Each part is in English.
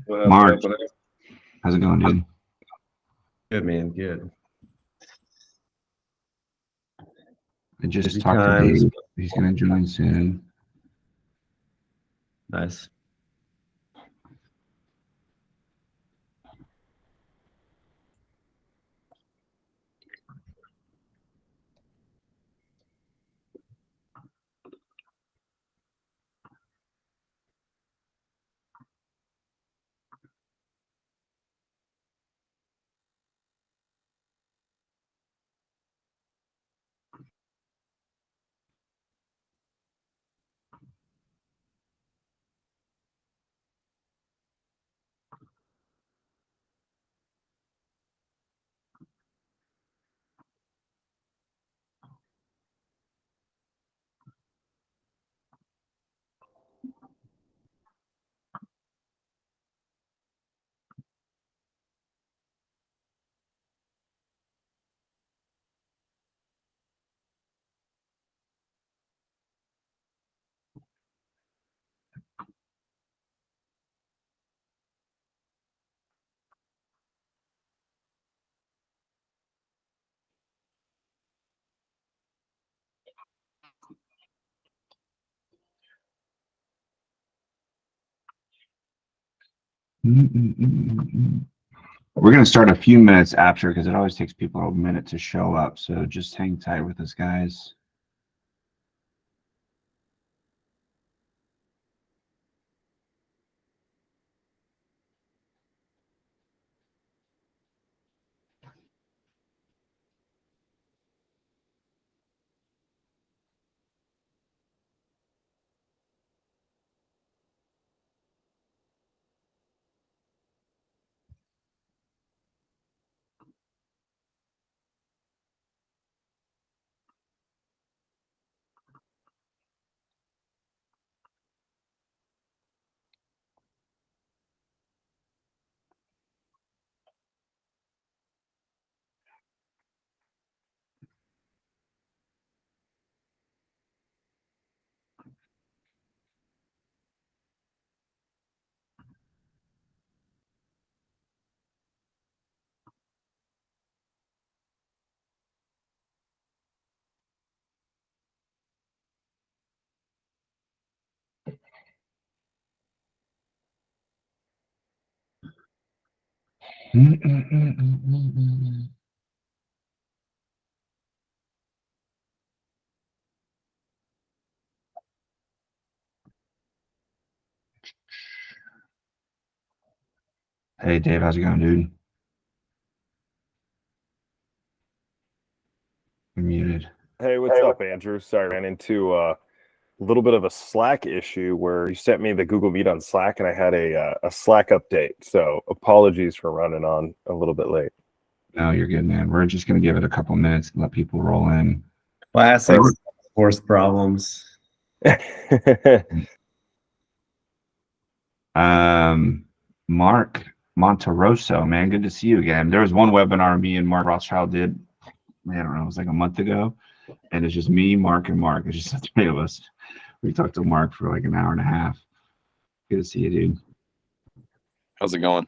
Mark, how's it going, dude? Good, man. Good. I just talked to Dave. He's going to join soon. Nice. We're going to start a few minutes after because it always takes people a minute to show up. So just hang tight with us, guys. Hey, Dave, how's it going, dude? You're muted. Hey, what's up, Andrew? Sorry, I ran into a little bit of a Slack issue where you sent me the Google Meet on Slack, and I had a Slack update. So apologies for running on a little bit late. No, you're good, man. We're just going to give it a couple minutes and let people roll in. Classic Salesforce problems. Mark Monterosso, man, good to see you again. There was one webinar me and Mark Rothschild did, I don't know, it was like a month ago, and it's just me, Mark, and Mark. It's just the three of us. We talked to Mark for like an hour and a half. Good to see you, dude. How's it going?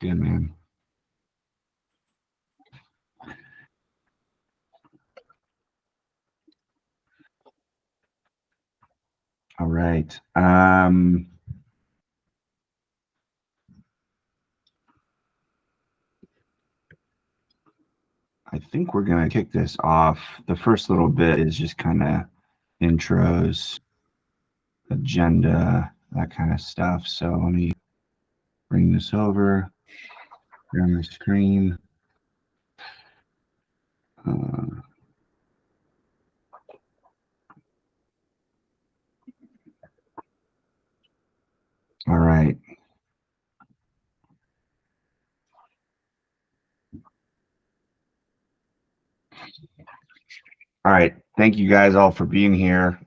Good, man. All right. I think we're going to kick this off. The first little bit is just kind of intros, agenda, that kind of stuff. So let me bring this over here on the screen. All right. All right. Thank you guys all for being here.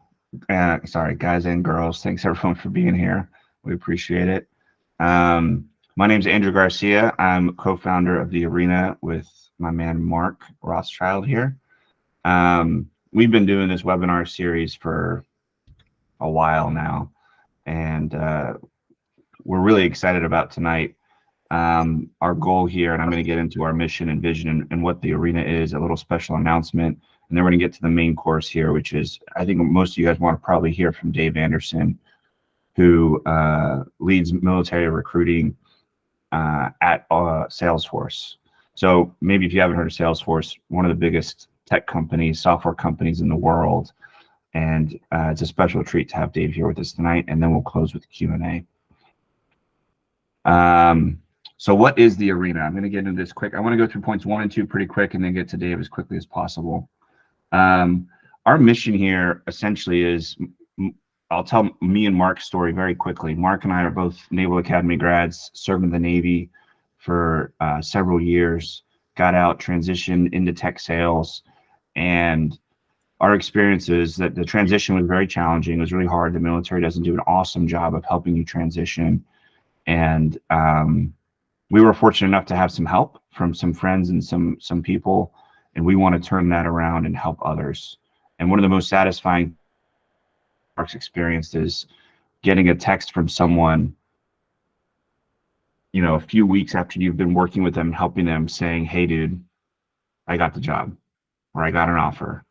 Sorry, guys and girls. Thanks everyone for being here. We appreciate it. My name is Andrew Garcia. I'm co-founder of The Arena with my man Mark Rothschild here. We've been doing this webinar series for a while now, and we're really excited about tonight. Our goal here, and I'm going to get into our mission and vision and what the arena is, a little special announcement, and then we're going to get to the main course here, which is, I think most of you guys want to probably hear from Dave Anderson, who leads military recruiting at Salesforce. So maybe if you haven't heard of Salesforce, one of the biggest tech companies, software companies in the world, and it's a special treat to have Dave here with us tonight, and then we'll close with Q&A. So what is the arena? I'm going to get into this quick. I want to go through points 1 and 2 pretty quick and then get to Dave as quickly as possible. Our mission here essentially is, I'll tell me and Mark's story very quickly. Mark and I are both Naval Academy grads, served in the Navy for several years, got out, transitioned into tech sales, and our experience is that the transition was very challenging. It was really hard. The military doesn't do an awesome job of helping you transition. And we were fortunate enough to have some help from some friends and some people, and we want to turn that around and help others. And one of the most satisfying Mark's experienced is getting a text from someone, you know, a few weeks after you've been working with them, helping them, saying, "Hey, dude, I got the job," or "I got an offer."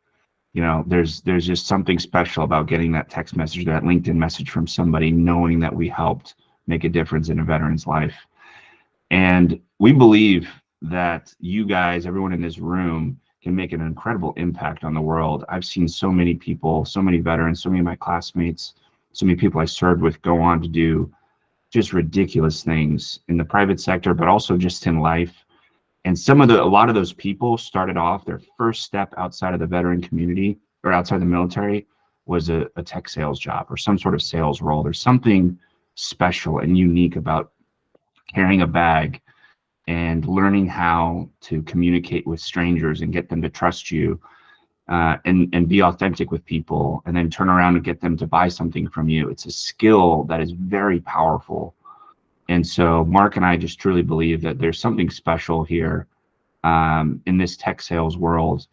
You know, there's just something special about getting that text message, that LinkedIn message from somebody, knowing that we helped make a difference in a veteran's life. And we believe that you guys, everyone in this room, can make an incredible impact on the world. I've seen so many people, so many veterans, so many of my classmates, so many people I served with go on to do just ridiculous things in the private sector, but also just in life. And a lot of those people started off, their first step outside of the veteran community or outside the military was a tech sales job or some sort of sales role. There's something special and unique about carrying a bag and learning how to communicate with strangers and get them to trust you, and be authentic with people, and then turn around and get them to buy something from you. It's a skill that is very powerful. And so Mark and I just truly believe that there's something special here in this tech sales world,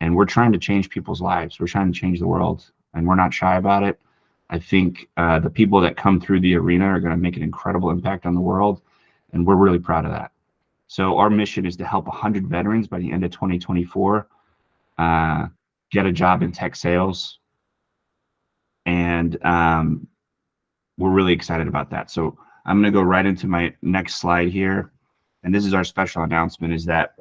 and we're trying to change people's lives. We're trying to change the world, and we're not shy about it. I think the people that come through the arena are going to make an incredible impact on the world, and we're really proud of that. So our mission is to help 100 veterans by the end of 2024 get a job in tech sales, and we're really excited about that. So I'm going to go right into my next slide here, and this is our special announcement, is that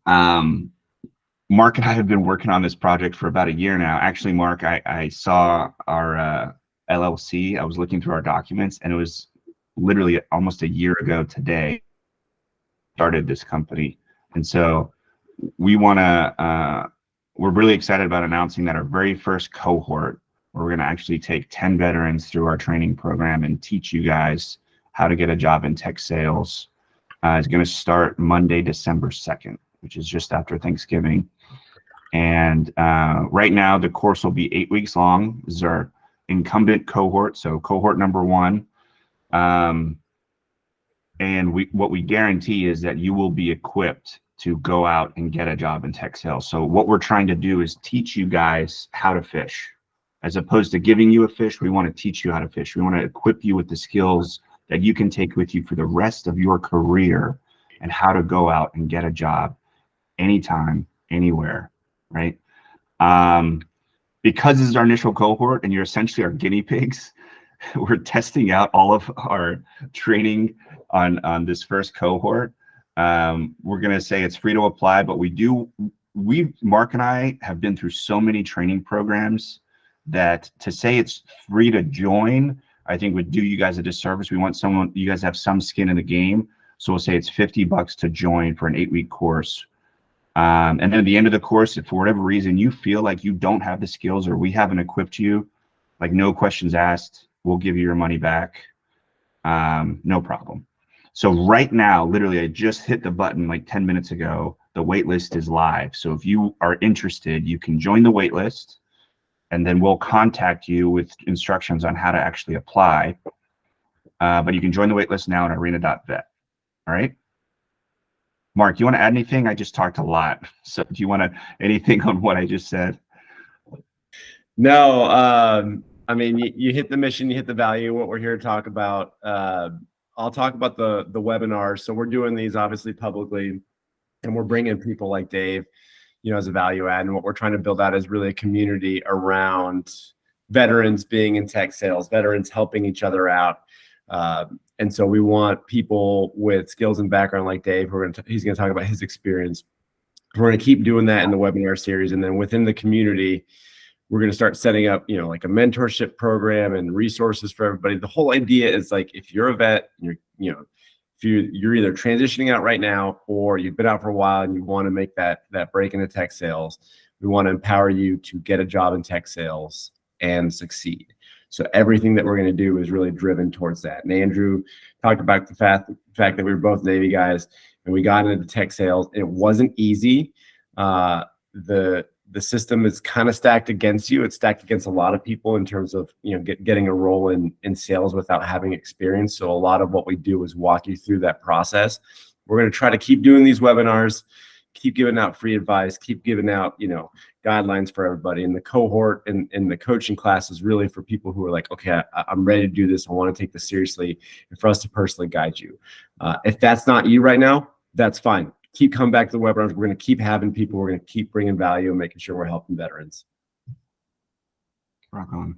Mark and I have been working on this project for about a year now. Actually, Mark, I saw our LLC. I was looking through our documents, and it was literally almost a year ago today started this company. And so we want to, we're really excited about announcing that our very first cohort, where we're going to actually take 10 veterans through our training program and teach you guys how to get a job in tech sales, is going to start Monday, December 2nd, which is just after Thanksgiving. And right now the course will be 8 weeks long. This is our incumbent cohort, so cohort number 1. And what we guarantee is that you will be equipped to go out and get a job in tech sales. So what we're trying to do is teach you guys how to fish. As opposed to giving you a fish, we want to teach you how to fish. We want to equip you with the skills that you can take with you for the rest of your career, and how to go out and get a job anytime, anywhere, right? Because this is our initial cohort and you're essentially our guinea pigs, we're testing out all of our training on this first cohort. We're going to say it's free to apply, but Mark and I have been through so many training programs that to say it's free to join, I think would do you guys a disservice. We want you guys to have some skin in the game. So we'll say it's $50 to join for an 8-week course. And then at the end of the course, if for whatever reason you feel like you don't have the skills or we haven't equipped you, like no questions asked, we'll give you your money back. No problem. So right now, literally, I just hit the button like 10 minutes ago. The wait list is live. So if you are interested, you can join the wait list, and then we'll contact you with instructions on how to actually apply. But you can join the wait list now at arena.vet. All right. Mark, you want to add anything? I just talked a lot. So do you want to anything on what I just said? No, I mean, you hit the mission, you hit the value, what we're here to talk about. I'll talk about the webinars. So we're doing these obviously publicly, and we're bringing people like Dave, as a value add. And what we're trying to build out is really a community around veterans being in tech sales, veterans helping each other out. And so we want people with skills and background like Dave, he's going to talk about his experience. We're going to keep doing that in the webinar series. And then within the community, we're going to start setting up, like a mentorship program and resources for everybody. The whole idea is like, if you're a vet, if you're either transitioning out right now or you've been out for a while and you want to make that break into tech sales, we want to empower you to get a job in tech sales and succeed. So everything that we're going to do is really driven towards that. And Andrew talked about the fact that we were both Navy guys and we got into tech sales. It wasn't easy. The system is kind of stacked against you. It's stacked against a lot of people in terms of getting a role in sales without having experience. So a lot of what we do is walk you through that process. We're going to try to keep doing these webinars, keep giving out free advice, keep giving out guidelines for everybody. And the cohort and the coaching class is really for people who are like, okay, I'm ready to do this. I want to take this seriously, and for us to personally guide you. If that's not you right now, that's fine. Keep coming back to the webinars. We're going to keep having people. We're going to keep bringing value and making sure we're helping veterans. Rock on.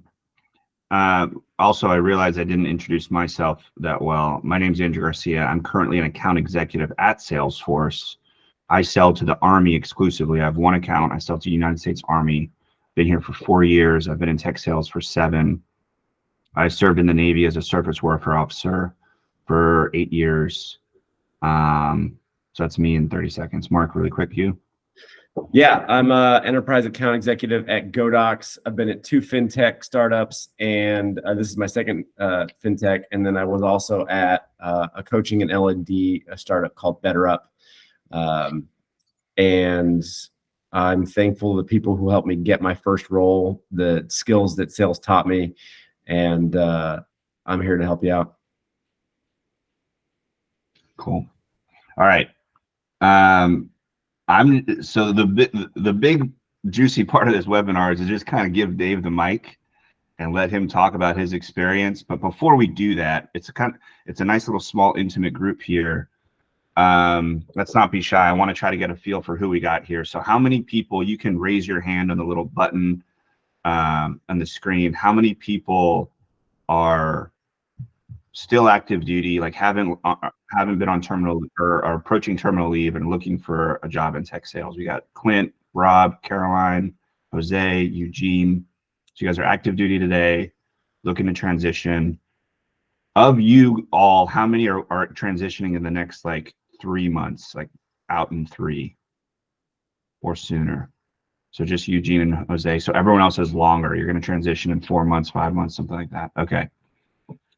Also, I realized I didn't introduce myself that well. My name is Andrew Garcia. I'm currently an account executive at Salesforce. I sell to the Army exclusively. I have one account. I sell to the United States Army. Been here for 4 years. I've been in tech sales for 7. I served in the Navy as a surface warfare officer for 8 years. So that's me in 30 seconds. Mark, really quick, you? Yeah, I'm an enterprise account executive at GoDocs. I've been at 2 fintech startups, and this is my second fintech. And then I was also at a coaching and L&D startup called BetterUp. And I'm thankful to the people who helped me get my first role, the skills that sales taught me, and I'm here to help you out. Cool. All right. So the big juicy part of this webinar is to just kind of give Dave the mic and let him talk about his experience. But before we do that, it's a nice little small intimate group here. Let's not be shy. I want to try to get a feel for who we got here. So how many people, you can raise your hand on the little button on the screen. How many people are still active duty, like haven't been on terminal or are approaching terminal leave and looking for a job in tech sales? We got Clint, Rob, Caroline, Jose, Eugene. So you guys are active duty today, looking to transition. Of you all, how many are transitioning in the next 3 months, like out in 3 or sooner? So just Eugene and Jose. So everyone else is longer. You're going to transition in 4 months, 5 months, something like that. Okay,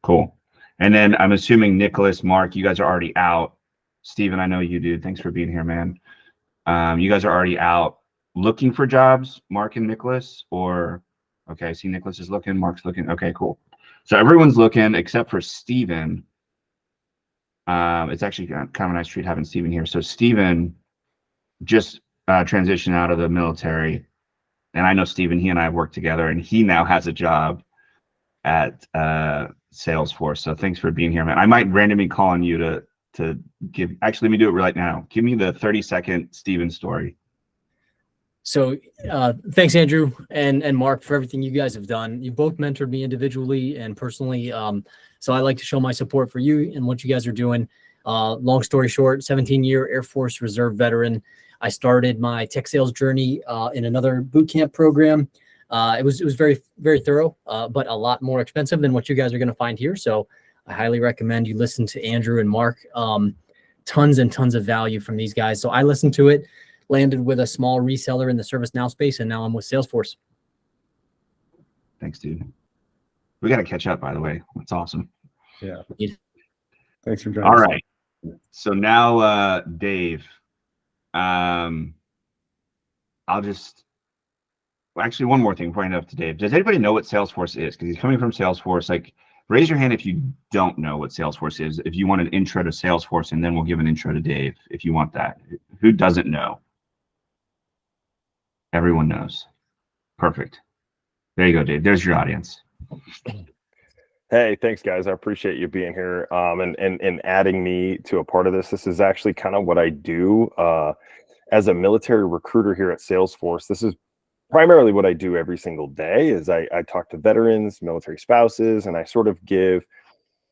cool. And then I'm assuming Nicholas, Mark, you guys are already out. Steven, I know you do. Thanks for being here, man. You guys are already out looking for jobs, Mark and Nicholas, or okay, I see Nicholas is looking, Mark's looking. Okay, cool. So everyone's looking except for Steven. It's actually kind of a nice treat having Steven here. So Steven just transitioned out of the military. And I know Steven, he and I have worked together, and he now has a job at Salesforce. So thanks for being here, man. I might randomly call on you to give, actually, let me do it right now. Give me the 30-second Steven story. So thanks, Andrew and Mark, for everything you guys have done. You both mentored me individually and personally. So I like to show my support for you and what you guys are doing. Long story short, 17-year Air Force Reserve veteran. I started my tech sales journey in another boot camp program. It was very, very thorough, but a lot more expensive than what you guys are going to find here. So I highly recommend you listen to Andrew and Mark. Tons and tons of value from these guys. So I listened to it, landed with a small reseller in the ServiceNow space, and now I'm with Salesforce. Thanks, dude. We got to catch up, by the way. That's awesome. Yeah. Thanks for joining. All right. So now, Dave, I'll just, actually, one more thing before I hand it up to Dave. Does anybody know what Salesforce is? Because he's coming from Salesforce. Raise your hand if you don't know what Salesforce is. If you want an intro to Salesforce, and then we'll give an intro to Dave if you want that. Who doesn't know? Everyone knows. Perfect. There you go, Dave. There's your audience. Hey, thanks guys. I appreciate you being here and adding me to a part of this. This is actually kind of what I do as a military recruiter here at Salesforce. This is primarily what I do every single day is I talk to veterans, military spouses, and I sort of give,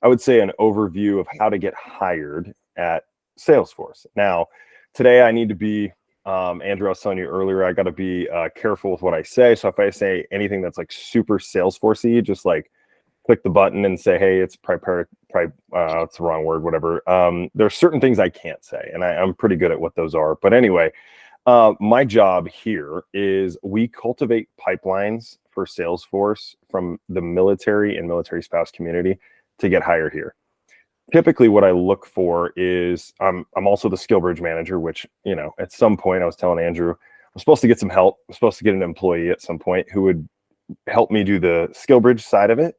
I would say, an overview of how to get hired at Salesforce. Now, today I need to be, Andrew, I was telling you earlier, I got to be careful with what I say. So if I say anything that's like super Salesforce-y, just like click the button and say, hey, it's it's the wrong word, whatever. There are certain things I can't say, and I'm pretty good at what those are. But anyway, my job here is we cultivate pipelines for Salesforce from the military and military spouse community to get hired here. Typically what I look for is I'm also the Skillbridge manager, which, you know, at some point I was telling Andrew, I'm supposed to get some help. I'm supposed to get an employee at some point who would help me do the Skillbridge side of it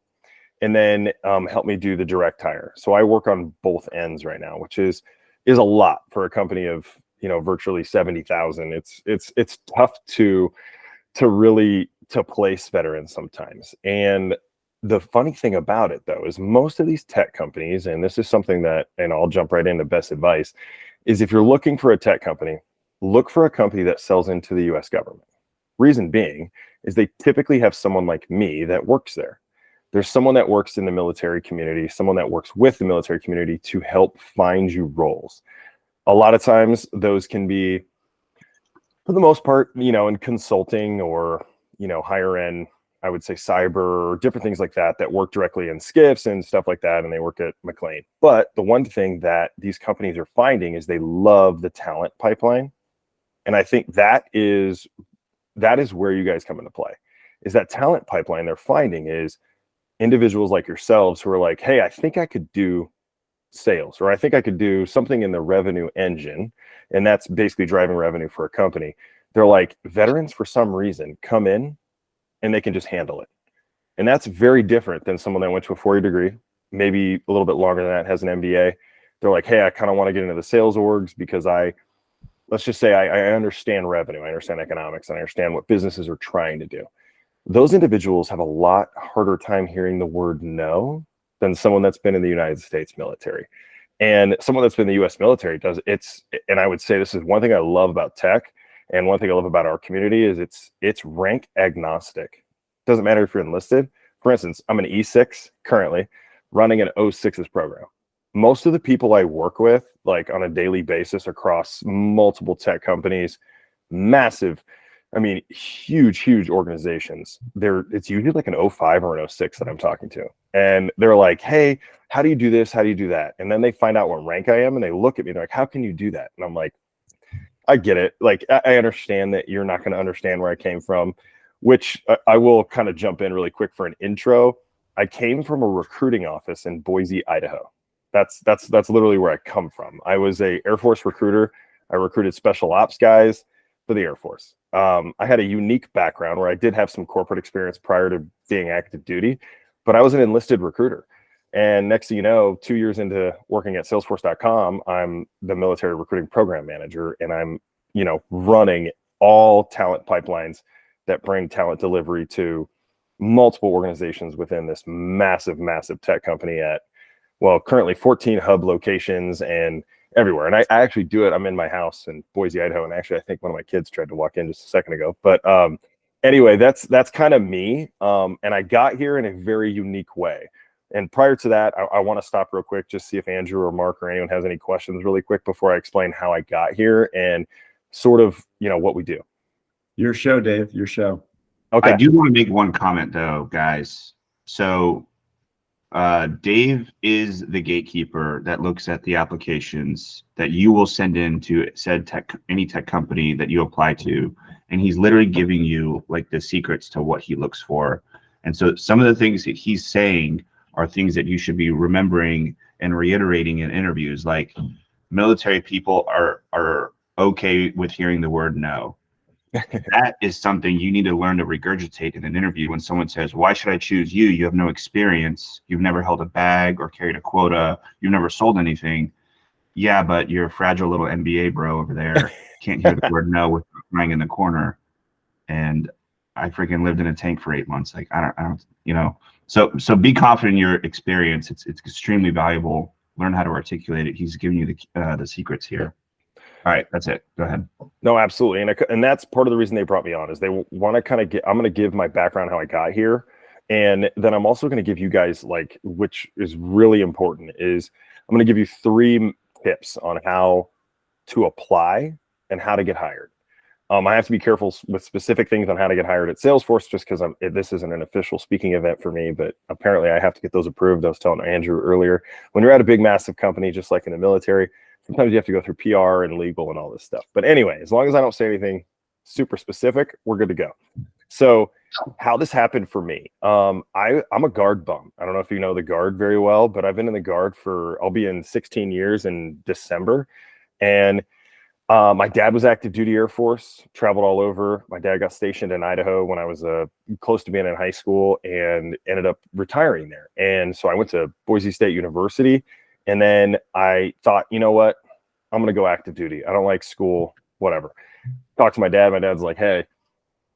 and then help me do the direct hire. So I work on both ends right now, which is a lot for a company of, you know, virtually 70,000. It's tough to really place veterans sometimes. And the funny thing about it though is most of these tech companies, and this is something that, and I'll jump right into best advice, is if you're looking for a tech company, look for a company that sells into the US government. Reason being is they typically have someone like me that works there. There's someone that works in the military community, someone that works with the military community to help find you roles. A lot of times those can be, for the most part, you know, in consulting or, you know, higher end, I would say cyber or different things like that, that work directly in SCIFs and stuff like that. And they work at McLean. But the one thing that these companies are finding is they love the talent pipeline. And I think that is where you guys come into play, is that talent pipeline they're finding is individuals like yourselves who are like, hey, I think I could do sales, or I think I could do something in the revenue engine. And that's basically driving revenue for a company. They're like, veterans for some reason come in and they can just handle it. And that's very different than someone that went to a 4-year degree, maybe a little bit longer than that, has an MBA. They're like, hey, I kind of want to get into the sales orgs because let's just say I understand revenue, I understand economics, and I understand what businesses are trying to do. Those individuals have a lot harder time hearing the word no than someone that's been in the United States military. And someone that's been in the US military and I would say this is one thing I love about tech, and one thing I love about our community is it's rank agnostic. Doesn't matter if you're enlisted. For instance, I'm an E6 currently running an 06's program. Most of the people I work with, like on a daily basis across multiple tech companies, massive, I mean, huge organizations. It's usually like an 05 or an 06 that I'm talking to. And they're like, hey, how do you do this? How do you do that? And then they find out what rank I am and they look at me, they're like, how can you do that? And I'm like, I get it. Like, I understand that you're not going to understand where I came from, which I will kind of jump in really quick for an intro. I came from a recruiting office in Boise, Idaho. That's literally where I come from. I was a Air Force recruiter. I recruited special ops guys for the Air Force. I had a unique background where I did have some corporate experience prior to being active duty, but I was an enlisted recruiter. And next thing you know, 2 years into working at Salesforce.com, I'm the military recruiting program manager, and I'm, you know, running all talent pipelines that bring talent delivery to multiple organizations within this massive tech company at, well, currently 14 hub locations and everywhere. And I actually do it. I'm in my house in Boise, Idaho. And actually, I think one of my kids tried to walk in just a second ago. But anyway, that's kind of me. And I got here in a very unique way. And prior to that, I want to stop real quick, just see if Andrew or Mark or anyone has any questions really quick before I explain how I got here and sort of, you know, what we do. Your show, Dave, your show. Okay. I do want to make one comment though, guys. So Dave is the gatekeeper that looks at the applications that you will send in to said any tech company that you apply to. And he's literally giving you like the secrets to what he looks for. And so some of the things that he's saying are things that you should be remembering and reiterating in interviews. Like, military people are okay with hearing the word no. That is something you need to learn to regurgitate in an interview. When someone says, why should I choose you? You have no experience. You've never held a bag or carried a quota. You've never sold anything. Yeah, but you're a fragile little MBA bro over there. Can't hear the word no with crying in the corner. And I freaking lived in a tank for 8 months. Like I don't, so be confident in your experience. It's extremely valuable. Learn how to articulate it. He's giving you the secrets here. All right, that's it. Go ahead. No, absolutely. And that's part of the reason they brought me on is they want to kind of I'm going to give my background, how I got here. And then I'm also going to give you guys, like, which is really important, is I'm going to give you 3 tips on how to apply and how to get hired. I have to be careful with specific things on how to get hired at Salesforce, just because this isn't an official speaking event for me, but apparently I have to get those approved. I was telling Andrew earlier, when you're at a big, massive company, just like in the military, sometimes you have to go through PR and legal and all this stuff. But anyway, as long as I don't say anything super specific, we're good to go. So how this happened for me, I'm a guard bum. I don't know if you know the Guard very well, but I've been in the Guard I'll be in 16 years in December. And my dad was active duty Air Force, traveled all over. My dad got stationed in Idaho when I was close to being in high school and ended up retiring there. And so I went to Boise State University. And then I thought, you know what? I'm going to go active duty. I don't like school, whatever. Talked to my dad. My dad's like, hey,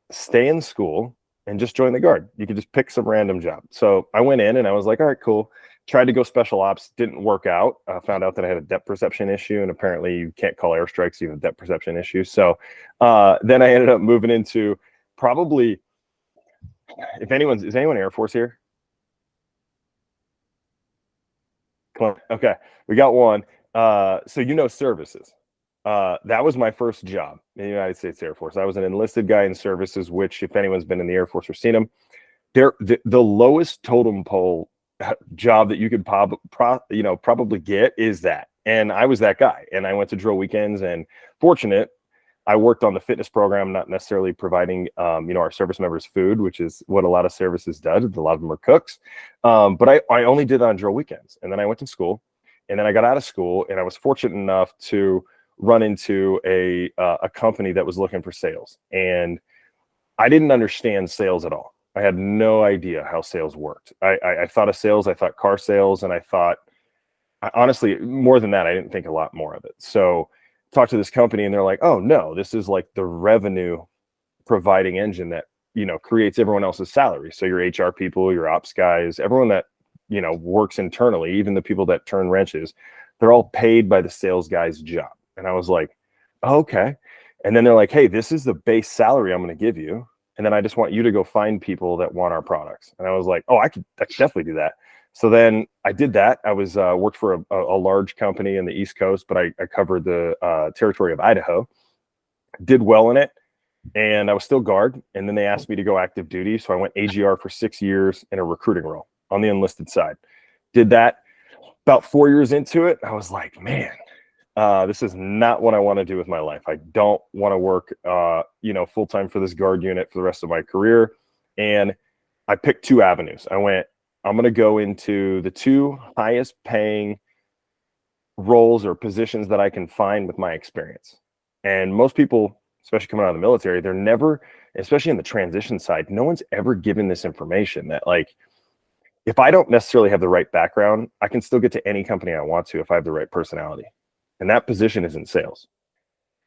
stay in school and just join the Guard. You could just pick some random job. So I went in and I was like, all right, cool. Tried to go special ops, didn't work out. Found out that I had a depth perception issue, and apparently you can't call airstrikes, you have a depth perception issue. So then I ended up moving into probably, is anyone Air Force here? Come on. Okay, we got one. So services. That was my first job in the United States Air Force. I was an enlisted guy in services, which, if anyone's been in the Air Force or seen them, they're the lowest totem pole job that you could probably get is that. And I was that guy. And I went to drill weekends, and fortunate, I worked on the fitness program, not necessarily providing, our service members food, which is what a lot of services does. A lot of them are cooks. But I only did that on drill weekends. And then I went to school, and then I got out of school, and I was fortunate enough to run into a company that was looking for sales. And I didn't understand sales at all. I had no idea how sales worked. I thought of sales, I thought car sales, and I thought, honestly, more than that, I didn't think a lot more of it. So talked to this company, and they're like, oh no, this is like the revenue providing engine that, creates everyone else's salary. So your HR people, your ops guys, everyone that, works internally, even the people that turn wrenches, they're all paid by the sales guy's job. And I was like, oh, okay. And then they're like, hey, this is the base salary I'm going to give you. And then I just want you to go find people that want our products. And I was like, oh, I could definitely do that. So then I did that. I was worked for a large company in the East Coast, but I covered the territory of Idaho, did well in it. And I was still guard. And then they asked me to go active duty. So I went AGR for 6 years in a recruiting role on the enlisted side. Did that. About 4 years into it, I was like, man, this is not what I want to do with my life. I don't want to work, full-time for this guard unit for the rest of my career. And I picked 2 avenues. I'm going to go into the 2 highest paying roles or positions that I can find with my experience. And most people, especially coming out of the military, they're never, especially in the transition side, no one's ever given this information that, like, if I don't necessarily have the right background, I can still get to any company I want to if I have the right personality. And that position is in sales.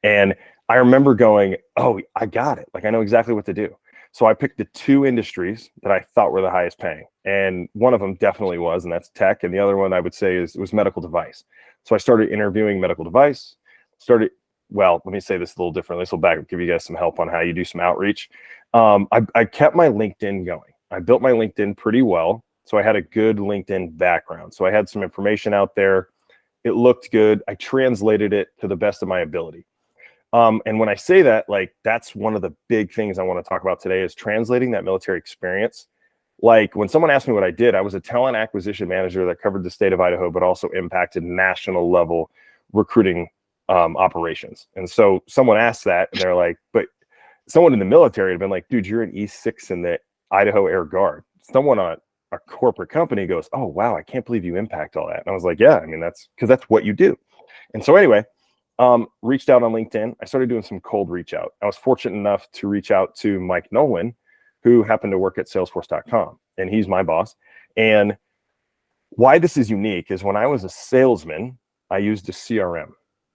And I remember going, oh, I got it. Like, I know exactly what to do. So I picked the 2 industries that I thought were the highest paying. And one of them definitely was, and that's tech. And the other one I would say was medical device. So I started interviewing medical device, well, let me say this a little differently. This will give you guys some help on how you do some outreach. I kept my LinkedIn going. I built my LinkedIn pretty well. So I had a good LinkedIn background. So I had some information out there. It looked good. I translated it to the best of my ability. And when I say that, like, that's one of the big things I want to talk about today is translating that military experience. Like, when someone asked me what I did, I was a talent acquisition manager that covered the state of Idaho, but also impacted national level recruiting operations. And so someone asked that, and they're like, but someone in the military had been like, dude, you're an E6 in the Idaho Air Guard. Someone on a corporate company goes, oh, wow, I can't believe you impact all that. And I was like, yeah, I mean, that's because that's what you do. And so anyway, reached out on LinkedIn. I started doing some cold reach out. I was fortunate enough to reach out to Mike Nolan, who happened to work at Salesforce.com, and he's my boss. And why this is unique is when I was a salesman, I used a CRM,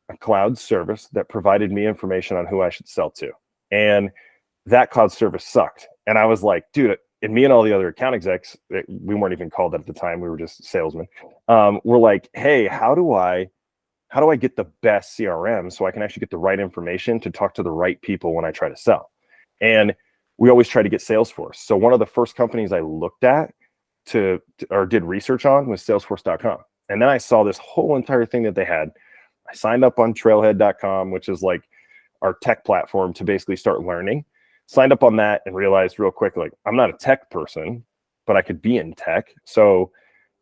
a cloud service that provided me information on who I should sell to. And that cloud service sucked. And I was like, dude, and me and all the other account execs, we weren't even called that at the time, we were just salesmen. We're like, hey, how do I get the best CRM so I can actually get the right information to talk to the right people when I try to sell? And we always try to get Salesforce. So one of the first companies I looked at or did research on was Salesforce.com. And then I saw this whole entire thing that they had. I signed up on Trailhead.com, which is like our tech platform to basically start learning. Signed up on that and realized real quick, like, I'm not a tech person, but I could be in tech. So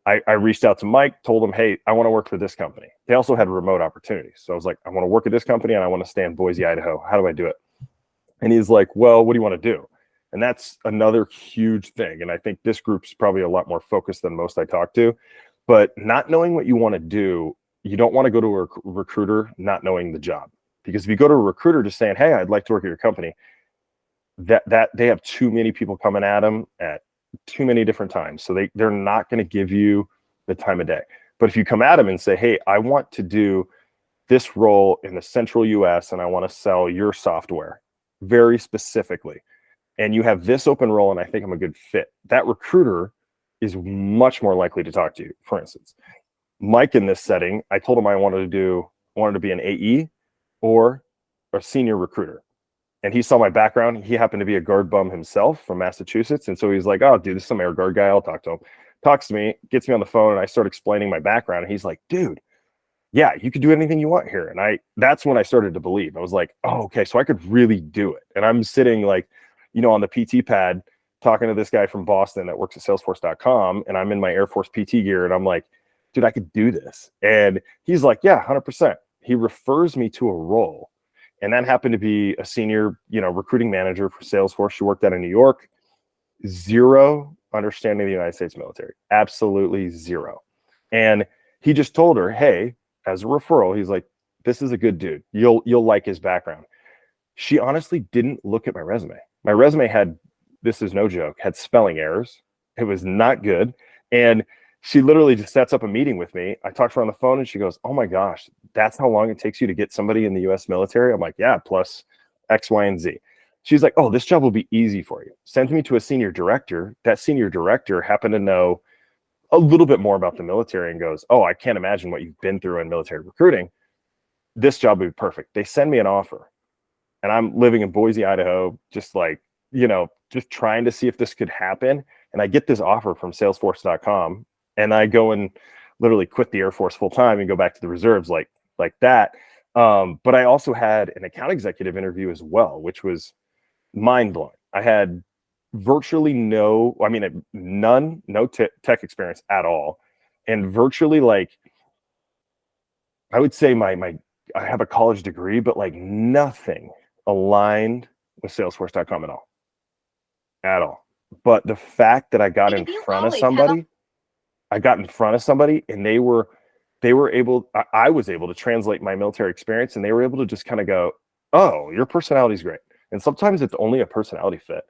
I reached out to Mike, told him, hey, I want to work for this company. They also had remote opportunities. So I was like, I want to work at this company and I want to stay in Boise, Idaho. How do I do it? And he's like, well, what do you want to do? And that's another huge thing. And I think this group's probably a lot more focused than most I talk to. But not knowing what you want to do, you don't want to go to a recruiter not knowing the job. Because if you go to a recruiter just saying, hey, I'd like to work at your company, that they have too many people coming at them at too many different times. So they're not going to give you the time of day. But if you come at them and say, hey, I want to do this role in the central US and I want to sell your software very specifically, and you have this open role and I think I'm a good fit, that recruiter is much more likely to talk to you. For instance, Mike, in this setting, I told him I wanted to be an AE or a senior recruiter. And he saw my background. He happened to be a guard bum himself from Massachusetts. And so he's like, oh, dude, this is some air guard guy. I'll talk to him. Talks to me, gets me on the phone, and I start explaining my background. And he's like, dude, yeah, you could do anything you want here. And that's when I started to believe. I was like, oh, okay, so I could really do it. And I'm sitting like, on the PT pad talking to this guy from Boston that works at Salesforce.com. And I'm in my Air Force PT gear. And I'm like, dude, I could do this. And he's like, yeah, 100%. He refers me to a role. And that happened to be a senior, recruiting manager for Salesforce. She worked out in New York. Zero understanding of the United States military. Absolutely zero. And he just told her, hey, as a referral, he's like, this is a good dude. You'll like his background. She honestly didn't look at my resume. My resume had, this is no joke, had spelling errors. It was not good. And she literally just sets up a meeting with me. I talked to her on the phone and she goes, oh my gosh, that's how long it takes you to get somebody in the US military? I'm like, yeah, plus X, Y, and Z. She's like, oh, this job will be easy for you. Sent me to a senior director. That senior director happened to know a little bit more about the military and goes, oh, I can't imagine what you've been through in military recruiting. This job would be perfect. They send me an offer. And I'm living in Boise, Idaho, just like, just trying to see if this could happen. And I get this offer from Salesforce.com. And I go and literally quit the Air Force full time and go back to the reserves like that. But I also had an account executive interview as well, which was mind blowing. I had virtually no tech experience at all. And virtually I would say I have a college degree, but nothing aligned with Salesforce.com at all. But the fact that I got in front of somebody, and I was able to translate my military experience, and they were able to just kind of go, oh, your personality is great. And sometimes it's only a personality fit.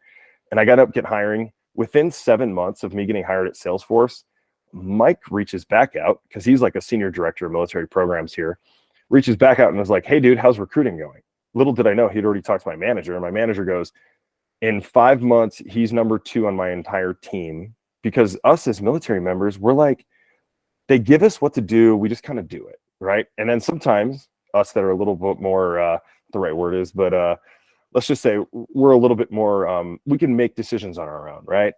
And I got up getting hiring. Within 7 months of me getting hired at Salesforce, Mike reaches back out, because he's like a senior director of military programs here, reaches back out and was like, hey, dude, how's recruiting going? Little did I know he'd already talked to my manager. And my manager goes, in 5 months, he's number 2 on my entire team. Because us as military members, we're like, they give us what to do. We just kind of do it, right? And then sometimes us that are a little bit more, the right word is, but let's just say we're a little bit more, we can make decisions on our own, right?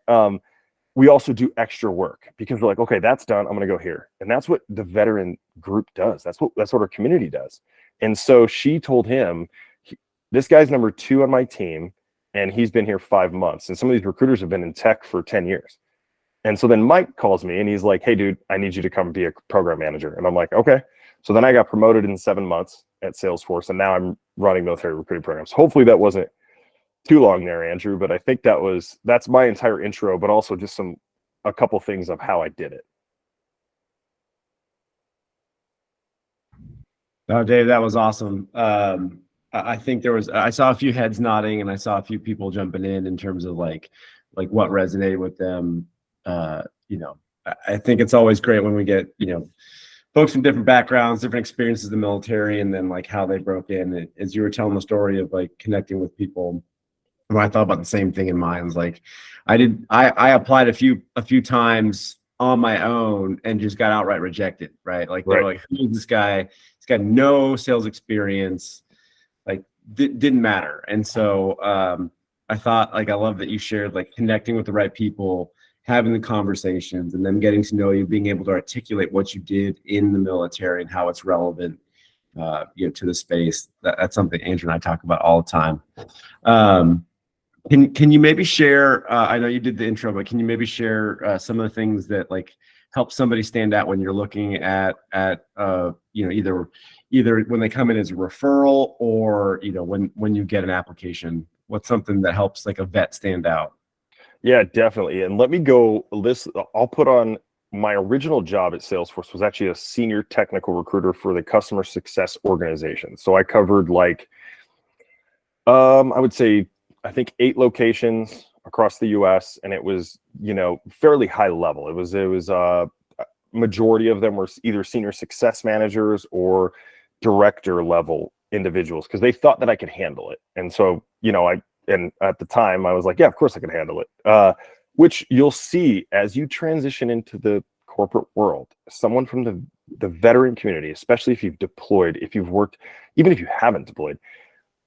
We also do extra work because we're like, okay, that's done. I'm going to go here. And that's what the veteran group does. That's what our community does. And so she told him, this guy's number 2 on my team, and he's been here 5 months. And some of these recruiters have been in tech for 10 years. And so then Mike calls me and he's like, hey, dude, I need you to come be a program manager. And I'm like, okay. So then I got promoted in 7 months at Salesforce, and now I'm running military recruiting programs. Hopefully that wasn't too long there, Andrew, but I think that's my entire intro, but also just a couple things of how I did it. Oh, Dave, that was awesome. I think I saw a few heads nodding, and I saw a few people jumping in terms of like what resonated with them. I think it's always great when we get, folks from different backgrounds, different experiences in the military, and then how they broke in. As you were telling the story of connecting with people And I thought about the same thing in mine. It's like I applied a few times on my own and just got outright rejected, right? Like they were like, who is this guy? He's got no sales experience, like didn't matter. And so I thought, like, I love that you shared, like, connecting with the right people, having the conversations, and then getting to know you, being able to articulate what you did in the military and how it's relevant to the space. That's something Andrew and I talk about all the time. Can you maybe share, I know you did the intro, but can you maybe share some of the things that, like, help somebody stand out when you're looking at either when they come in as a referral, or when you get an application? What's something that helps, like, a vet stand out? Yeah, definitely. And let me go list. I'll put on my original job at Salesforce was actually a senior technical recruiter for the customer success organization. So I covered, like, I would say, I think 8 locations across the US, and it was, fairly high level. It was majority of them were either senior success managers or director level individuals, because they thought that I could handle it. And so, and at the time I was like, yeah, of course I can handle it. Which you'll see as you transition into the corporate world, someone from the veteran community, especially if you've deployed, if you've worked, even if you haven't deployed,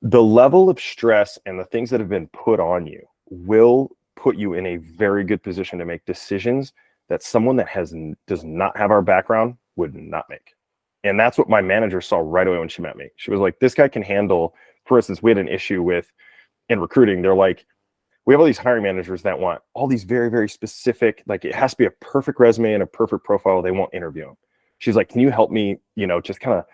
the level of stress and the things that have been put on you will put you in a very good position to make decisions that someone that does not have our background would not make. And that's what my manager saw right away when she met me. She was like, this guy can handle, for instance, we had an issue in recruiting. They're like, we have all these hiring managers that want all these very, very specific, like, it has to be a perfect resume and a perfect profile. They won't interview them. She's like, can you help me, just kind of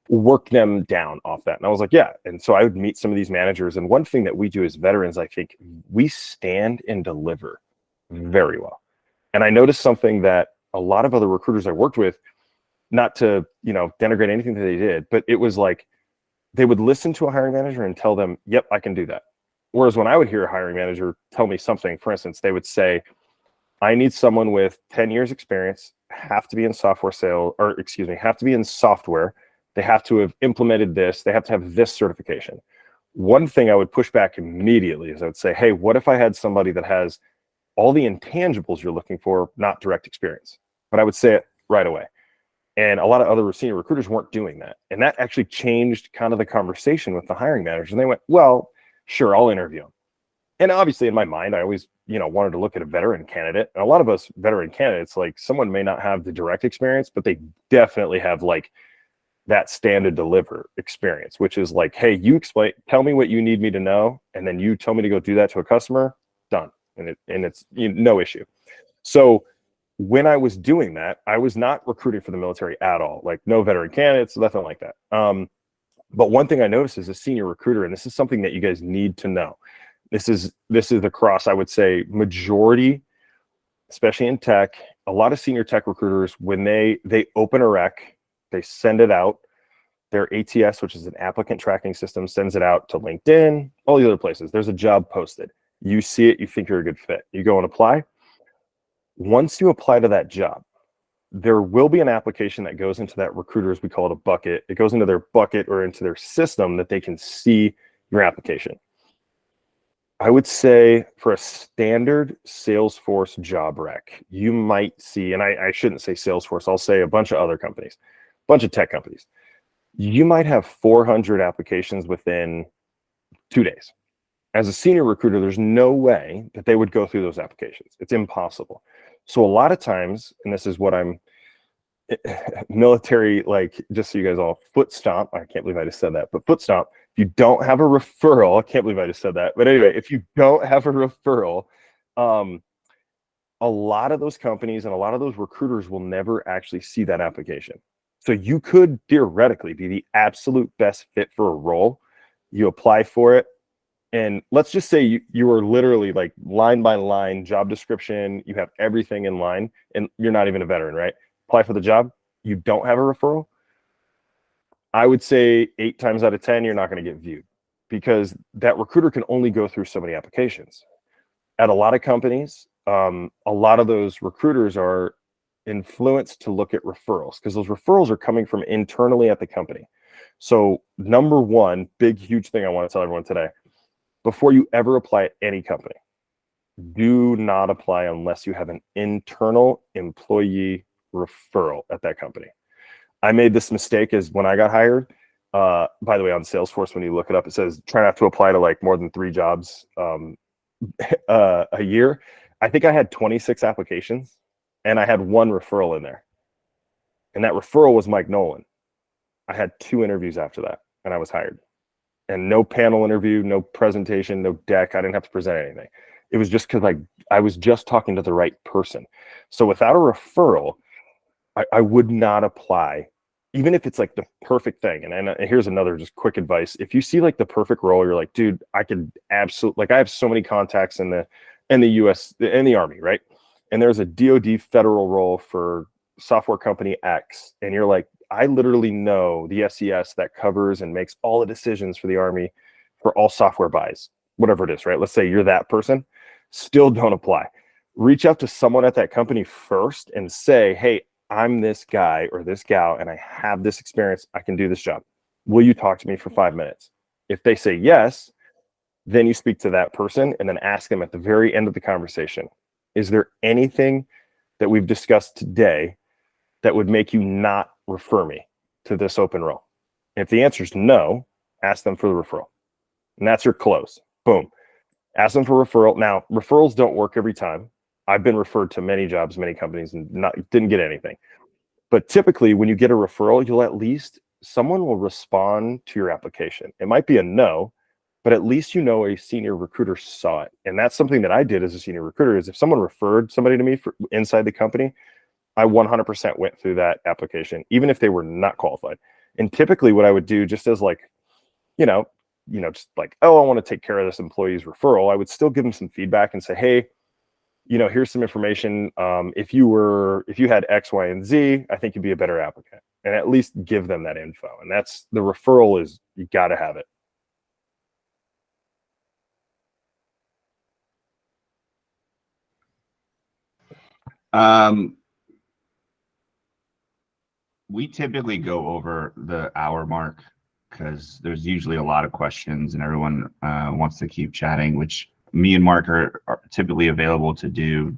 work them down off that? And I was like, yeah. And so I would meet some of these managers. And one thing that we do as veterans, I think we stand and deliver very well. And I noticed something that a lot of other recruiters I worked with, not to, denigrate anything that they did, but it was like, they would listen to a hiring manager and tell them, yep, I can do that. Whereas when I would hear a hiring manager tell me something, for instance, they would say, I need someone with 10 years experience, have to be in software sales, or excuse me, have to be in software. They have to have implemented this. They have to have this certification. One thing I would push back immediately is I would say, hey, what if I had somebody that has all the intangibles you're looking for, not direct experience? But I would say it right away. And a lot of other senior recruiters weren't doing that. And that actually changed kind of the conversation with the hiring managers. And they went, well, sure, I'll interview him. And obviously in my mind, I always, wanted to look at a veteran candidate. And a lot of us veteran candidates, like, someone may not have the direct experience, but they definitely have, like, that stand and deliver experience, which is like, hey, you tell me what you need me to know, and then you tell me to go do that to a customer, done. And it's no issue. So when I was doing that, I was not recruiting for the military at all, like, no veteran candidates, nothing like that. But one thing I noticed as a senior recruiter, and this is something that you guys need to know, this is across, I would say, majority, especially in tech, a lot of senior tech recruiters, when they open a rec, they send it out. Their ATS, which is an applicant tracking system, sends it out to LinkedIn, all the other places. There's a job posted. You see it, you think you're a good fit. You go and apply. Once you apply to that job, there will be an application that goes into that recruiter's, we call it a bucket. It goes into their bucket or into their system that they can see your application. I would say for a standard Salesforce job rec, you might see, and I shouldn't say Salesforce, I'll say a bunch of other companies, a bunch of tech companies. You might have 400 applications within 2 days. As a senior recruiter, there's no way that they would go through those applications. It's impossible. So a lot of times, and this is what I'm military, like, just so you guys all foot stomp. I can't believe I just said that, but foot stomp. If you don't have a referral, I can't believe I just said that. But anyway, if you don't have a referral, a lot of those companies and a lot of those recruiters will never actually see that application. So you could theoretically be the absolute best fit for a role. You apply for it. And let's just say you are literally, like, line by line job description. You have everything in line, and you're not even a veteran, right? Apply for the job. You don't have a referral. I would say 8 times out of 10, you're not going to get viewed, because that recruiter can only go through so many applications. At a lot of companies, a lot of those recruiters are influenced to look at referrals, because those referrals are coming from internally at the company. So number one, big, huge thing I want to tell everyone today, before you ever apply at any company, do not apply unless you have an internal employee referral at that company. I made this mistake as when I got hired. By the way, on Salesforce, when you look it up, it says try not to apply to like more than 3 jobs a year. I think I had 26 applications and I had 1 referral in there. And that referral was Mike Nolan. I had 2 interviews after that and I was hired. And no panel interview, no presentation, no deck. I didn't have to present anything. It was just because I was just talking to the right person. So without a referral, I would not apply, even if it's like the perfect thing. And here's another just quick advice. If you see like the perfect role, you're like, dude, I could absolutely, like I have so many contacts in the US, in the Army, right? And there's a DoD federal role for software company X. And you're like, I literally know the SES that covers and makes all the decisions for the Army for all software buys, whatever it is, right? Let's say you're that person. Still don't apply. Reach out to someone at that company first and say, hey, I'm this guy or this gal and I have this experience. I can do this job. Will you talk to me for 5 minutes? If they say yes, then you speak to that person and then ask them at the very end of the conversation, is there anything that we've discussed today that would make you not refer me to this open role? If the answer is no, ask them for the referral. And that's your close. Boom. Ask them for referral. Now, referrals don't work every time. I've been referred to many jobs, many companies, and didn't get anything. But typically, when you get a referral, you'll at least, someone will respond to your application. It might be a no, but at least you know a senior recruiter saw it. And that's something that I did as a senior recruiter, is if someone referred somebody to me for inside the company, I 100% went through that application, even if they were not qualified. And typically what I would do, just as like, just like, oh, I want to take care of this employee's referral, I would still give them some feedback and say, hey, here's some information. If you had X, Y, and Z, I think you'd be a better applicant. And at least give them that info. And that's the referral, is you got to have it. We typically go over the hour mark because there's usually a lot of questions and everyone wants to keep chatting, which me and Mark are typically available to do.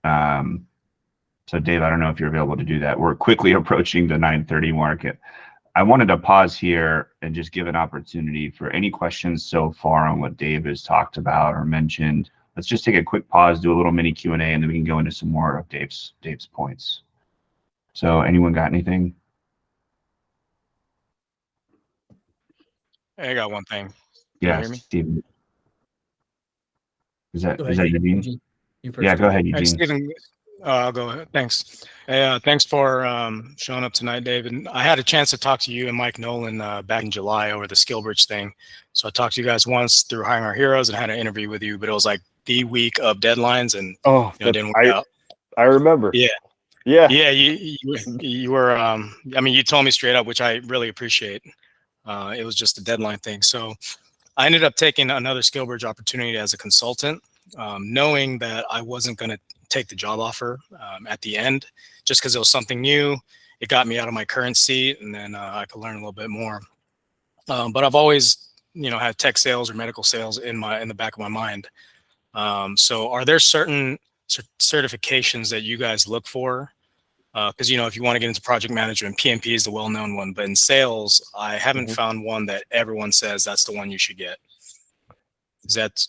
So Dave, I don't know if you're available to do that. We're quickly approaching the 9:30 mark. I wanted to pause here and just give an opportunity for any questions so far on what Dave has talked about or mentioned. Let's just take a quick pause, do a little mini Q&A, and then we can go into some more of Dave's points. So anyone got anything? Hey, I got one thing. Can you Yeah, hear me? Steven. Is that Go ahead, Eugene? You first. Yeah, go ahead, Hey, Eugene. Stephen, I'll go ahead. Thanks. Hey, thanks for showing up tonight, David. I had a chance to talk to you and Mike Nolan back in July over the Skillbridge thing. So I talked to you guys once through Hiring Our Heroes and had an interview with you, but it was like the week of deadlines and it didn't work out. I remember. Yeah. Yeah. Yeah. You were, you told me straight up, which I really appreciate. It was just a deadline thing. So I ended up taking another Skillbridge opportunity as a consultant, knowing that I wasn't going to take the job offer at the end, just because it was something new. It got me out of my current seat, and then I could learn a little bit more. But I've always, had tech sales or medical sales in the back of my mind. So are there certain certifications that you guys look for? Because if you want to get into project management, PMP is the well-known one, but in sales, I haven't found one that everyone says that's the one you should get. Is that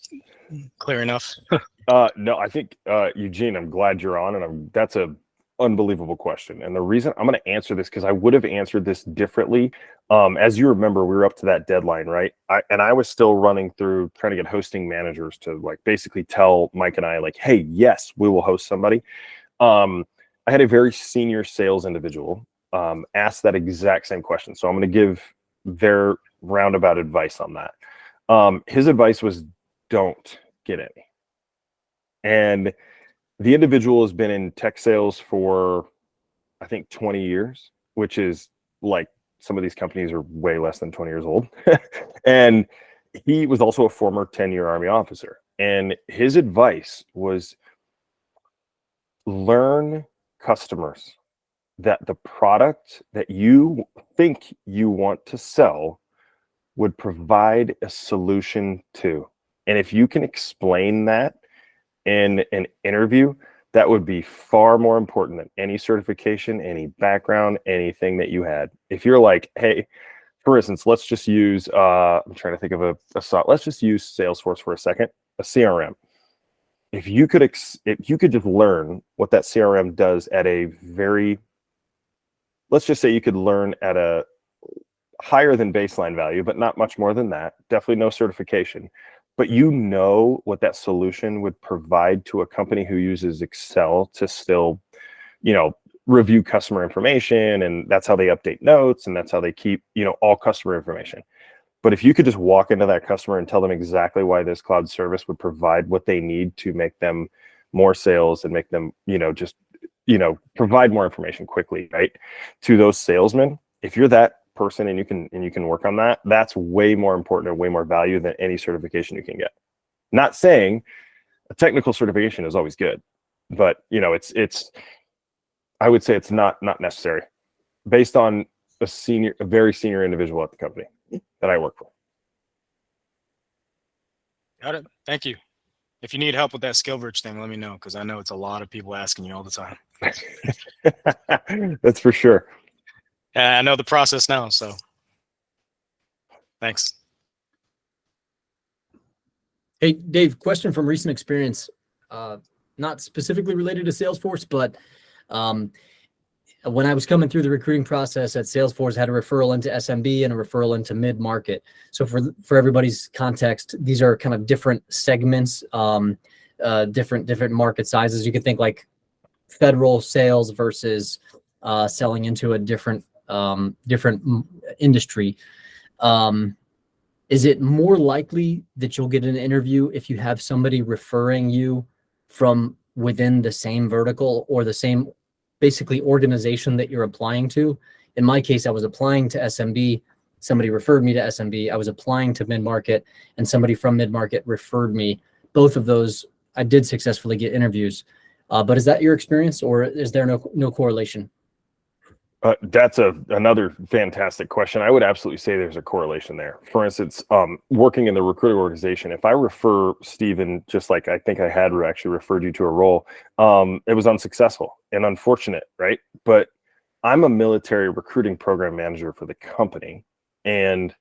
clear enough? No, I think Eugene, I'm glad you're on, and that's a unbelievable question. And the reason I'm going to answer this, because I would have answered this differently. As you remember, we were up to that deadline, right? I was still running through trying to get hosting managers to like basically tell Mike and I like, hey, yes, we will host somebody. I had a very senior sales individual ask that exact same question. So I'm going to give their roundabout advice on that. His advice was, don't get any. And the individual has been in tech sales for, I think, 20 years, which is like some of these companies are way less than 20 years old. And he was also a former 10-year Army officer. And his advice was, learn customers that the product that you think you want to sell would provide a solution to. And if you can explain that in an interview, that would be far more important than any certification, any background, anything that you had. If you're like, hey, for instance, let's just use, I'm trying to think of a let's just use Salesforce for a second, a CRM. If you could just learn what that CRM does at a very, let's just say you could learn at a higher than baseline value, but not much more than that, definitely no certification, but you know what that solution would provide to a company who uses Excel to still, review customer information, and that's how they update notes, and that's how they keep, all customer information. But if you could just walk into that customer and tell them exactly why this cloud service would provide what they need to make them more sales and make them, provide more information quickly, right? To those salesmen, if you're that person and you can work on that, that's way more important and way more value than any certification you can get. Not saying a technical certification is always good, but it's I would say it's not necessary based on a very senior individual at the company that I work for. Got it. Thank you. If you need help with that Skillbridge thing, let me know, because I know it's a lot of people asking you all the time. That's for sure. I know the process now, so thanks. Hey, Dave, question from recent experience, not specifically related to Salesforce, but when I was coming through the recruiting process at Salesforce, I had a referral into SMB and a referral into mid-market. So for everybody's context, these are kind of different segments, different market sizes. You could think like federal sales versus selling into a different industry. Is it more likely that you'll get an interview if you have somebody referring you from within the same vertical or the same basically organization that you're applying to? In my case, I was applying to SMB. Somebody referred me to SMB. I was applying to mid-market, and somebody from mid-market referred me. Both of those, I did successfully get interviews. But is that your experience, or is there no correlation? That's another fantastic question. I would absolutely say there's a correlation there. For instance, working in the recruiter organization, if I refer Steven, just like I think I had actually referred you to a role, it was unsuccessful and unfortunate, right? But I'm a military recruiting program manager for the company, and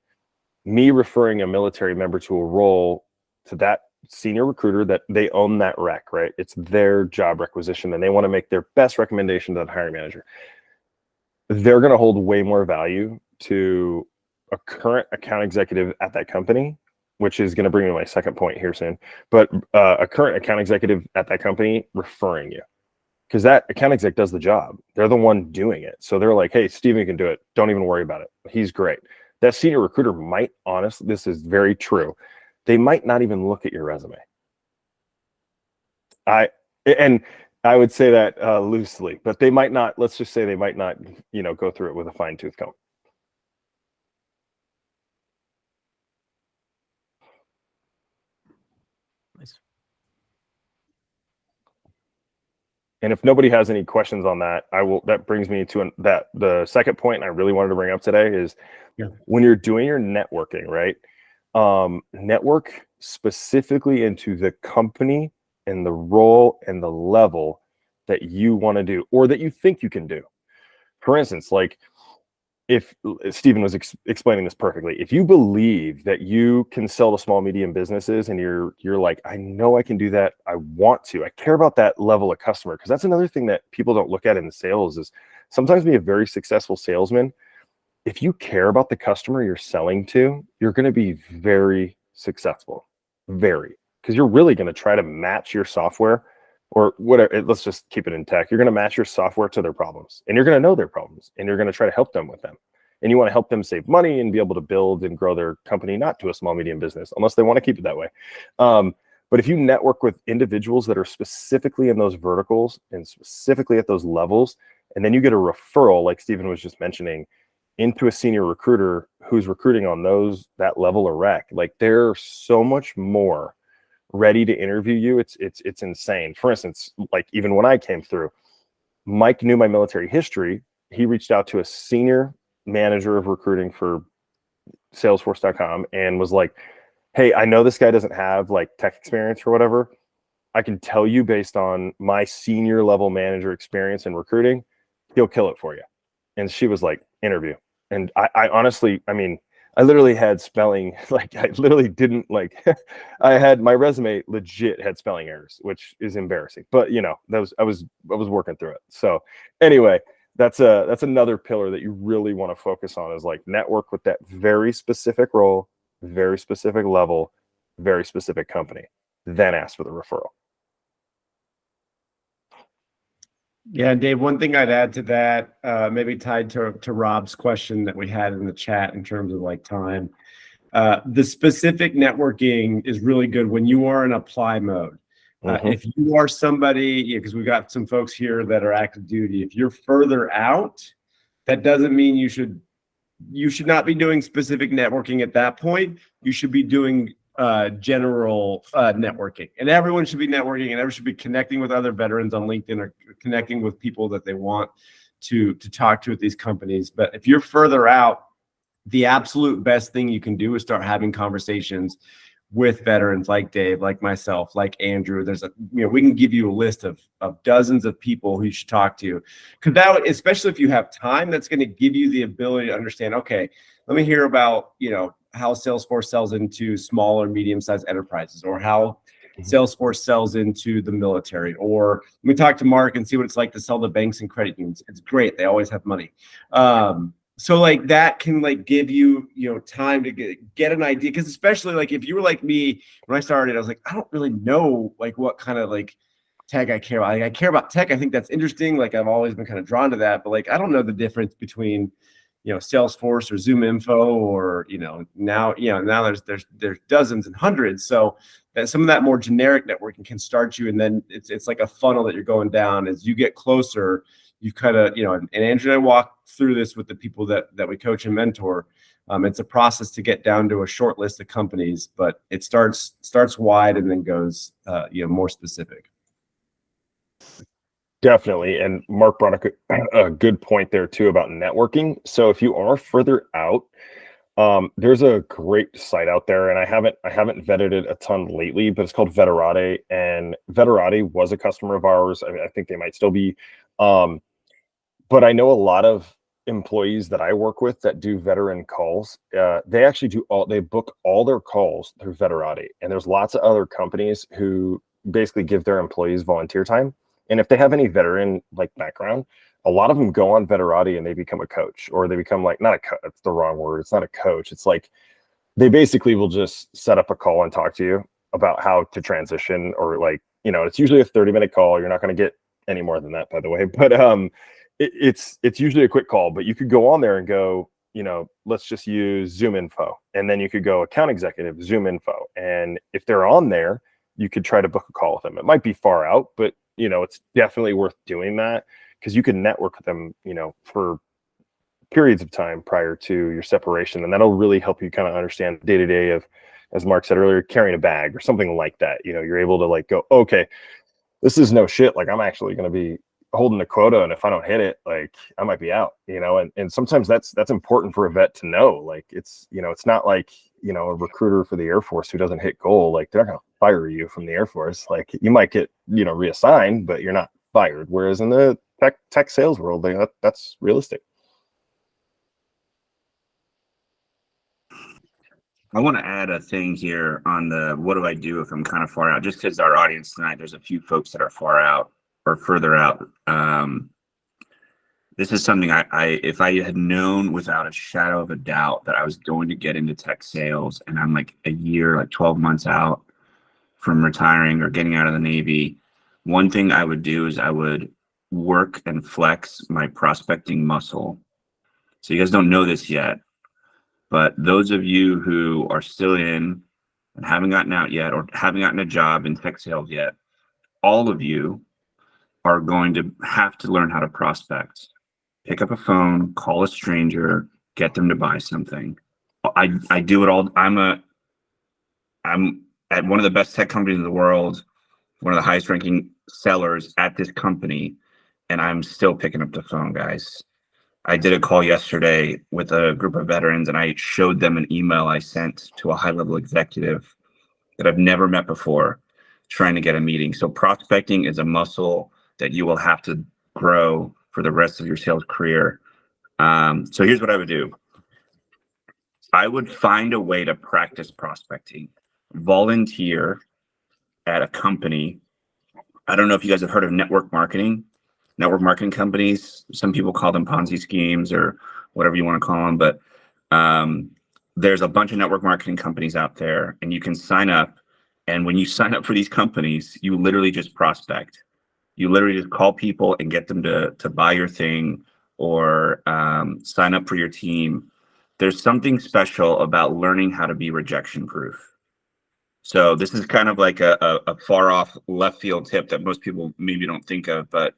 me referring a military member to a role to that senior recruiter, that they own that rec, right? It's their job requisition, and they want to make their best recommendation to the hiring manager. They're going to hold way more value to a current account executive at that company, which is going to bring me to my second point here soon. But a current account executive at that company referring you, because that account exec does the job. They're the one doing it. So they're like, hey, Steven can do it. Don't even worry about it. He's great. That senior recruiter might, honestly, this is very true, they might not even look at your resume. I would say that loosely, but they might not, let's just say they might not, go through it with a fine tooth comb. Nice. And if nobody has any questions on that, that brings me to the second point I really wanted to bring up today is when you're doing your networking, right? Network specifically into the company and the role and the level that you want to do, or that you think you can do. For instance, like if Steven was explaining this perfectly, if you believe that you can sell to small, medium businesses, and you're like, I know I can do that. I want to, I care about that level of customer. Cause that's another thing that people don't look at in sales is sometimes be a very successful salesman. If you care about the customer you're selling to, you're going to be very successful, because you're really going to try to match your software or whatever. Let's just keep it in tech. You're going to match your software to their problems, and you're going to know their problems, and you're going to try to help them with them. And you want to help them save money and be able to build and grow their company, not to a small, medium business, unless they want to keep it that way. But if you network with individuals that are specifically in those verticals and specifically at those levels, and then you get a referral, like Steven was just mentioning, into a senior recruiter who's recruiting on that level of rec, like they're so much more ready to interview you. It's insane. For instance, like even when I came through, Mike knew my military history. He reached out to a senior manager of recruiting for Salesforce.com and was like, hey, I know this guy doesn't have like tech experience or whatever. I can tell you based on my senior level manager experience in recruiting, he'll kill it for you. And she was like, interview. And I honestly, I mean, I literally had spelling, like I literally didn't like, I had my resume legit had spelling errors, which is embarrassing, but you know, that was, I was working through it. So anyway, that's another pillar that you really want to focus on, is like network with that very specific role, very specific level, very specific company, then ask for the referral. Yeah, Dave, one thing I'd add to that, maybe tied to Rob's question that we had in the chat in terms of like time, the specific networking is really good when you are in apply mode. If you are somebody, because we've got some folks here that are active duty, if you're further out, that doesn't mean you should not be doing specific networking at that point. You should be doing general networking, and everyone should be networking, and everyone should be connecting with other veterans on LinkedIn or connecting with people that they want to talk to at these companies. But if you're further out, the absolute best thing you can do is start having conversations with veterans like Dave, like myself, like Andrew. There's we can give you a list of dozens of people who you should talk to, because that, especially if you have time, that's going to give you the ability to understand, okay, let me hear about, how Salesforce sells into small or medium-sized enterprises, or how Salesforce sells into the military, or let me talk to Mark and see what it's like to sell to banks and credit unions. It's great. They always have money. So like that can like give you, time to get an idea. Because especially like if you were like me, when I started, I was like, I don't really know like what kind of like tech I care about. Like, I care about tech. I think that's interesting. Like I've always been kind of drawn to that, but like, I don't know the difference between, Salesforce or Zoom Info, or, now there's dozens and hundreds. So that some of that more generic networking can start you. And then it's like a funnel that you're going down. As you get closer, you kind of, and Andrew and I walk through this with the people that we coach and mentor. It's a process to get down to a short list of companies, but it starts wide and then goes, more specific. Definitely. And Mark brought a good point there too about networking. So if you are further out, there's a great site out there, and I haven't vetted it a ton lately, but it's called Veterati, and Veterati was a customer of ours. I mean, I think they might still be. But I know a lot of employees that I work with that do veteran calls. They actually they book all their calls through Veterati, and there's lots of other companies who basically give their employees volunteer time. And if they have any veteran like background, a lot of them go on Veterati and they become a coach, or they become like, not a coach, it's the wrong word. It's not a coach. It's like, they basically will just set up a call and talk to you about how to transition, or like, it's usually a 30-minute call. You're not going to get any more than that, by the way. But it's usually a quick call, but you could go on there and go, let's just use Zoom Info. And then you could go account executive, Zoom Info. And if they're on there, you could try to book a call with them. It might be far out, but it's definitely worth doing that, because you can network with them, for periods of time prior to your separation. And that'll really help you kind of understand the day-to-day of, as Mark said earlier, carrying a bag or something like that. You're able to like go, okay, this is no shit. Like I'm actually going to be holding the quota, and if I don't hit it, like I might be out, and sometimes that's important for a vet to know. Like it's not like, a recruiter for the Air Force who doesn't hit goal, like they're not going to fire you from the Air Force. Like you might get, reassigned, but you're not fired. Whereas in the tech sales world, like that's realistic. I want to add a thing here on the what do I do if I'm kind of far out, just because our audience tonight, there's a few folks that are far out or further out. This is something if I had known without a shadow of a doubt that I was going to get into tech sales, and I'm like a year, like 12 months out from retiring or getting out of the Navy, one thing I would do is I would work and flex my prospecting muscle. So you guys don't know this yet, but those of you who are still in and haven't gotten out yet, or haven't gotten a job in tech sales yet, all of you are going to have to learn how to prospect. Pick up a phone, call a stranger, get them to buy something. I do it all. I'm at one of the best tech companies in the world, one of the highest ranking sellers at this company, and I'm still picking up the phone, guys. I did a call yesterday with a group of veterans, and I showed them an email I sent to a high-level executive that I've never met before, trying to get a meeting. So prospecting is a muscle that you will have to grow for the rest of your sales career. So here's what I would do. I would find a way to practice prospecting, volunteer at a company. I don't know if you guys have heard of network marketing companies. Some people call them Ponzi schemes or whatever you want to call them, but there's a bunch of network marketing companies out there, and you can sign up. And when you sign up for these companies, you literally just prospect. You literally just call people and get them to buy your thing or sign up for your team. There's something special about learning how to be rejection proof. So this is kind of like a far off left field tip that most people maybe don't think of, but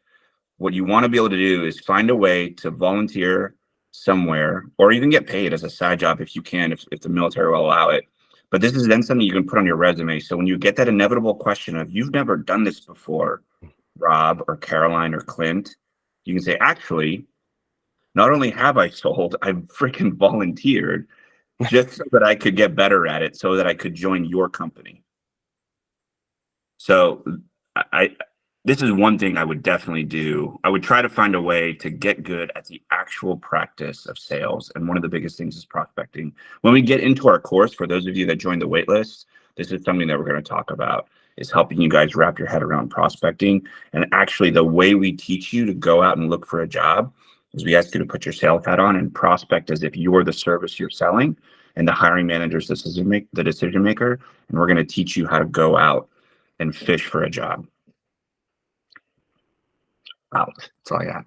what you want to be able to do is find a way to volunteer somewhere, or even get paid as a side job if you can, if the military will allow it. But this is then something you can put on your resume. So when you get that inevitable question of, you've never done this before, Rob or Caroline or Clint, you can say, actually, not only have I sold, I've freaking volunteered just so that I could get better at it, so that I could join your company. So this is one thing I would definitely do. I would try to find a way to get good at the actual practice of sales. And one of the biggest things is prospecting. When we get into our course, for those of you that joined the wait list, this is something that we're going to talk about, is helping you guys wrap your head around prospecting. And actually, the way we teach you to go out and look for a job is we ask you to put your sales hat on and prospect as if you're the service you're selling, and the hiring manager is the decision maker. And we're going to teach you how to go out and fish for a job. Out. That's all I got.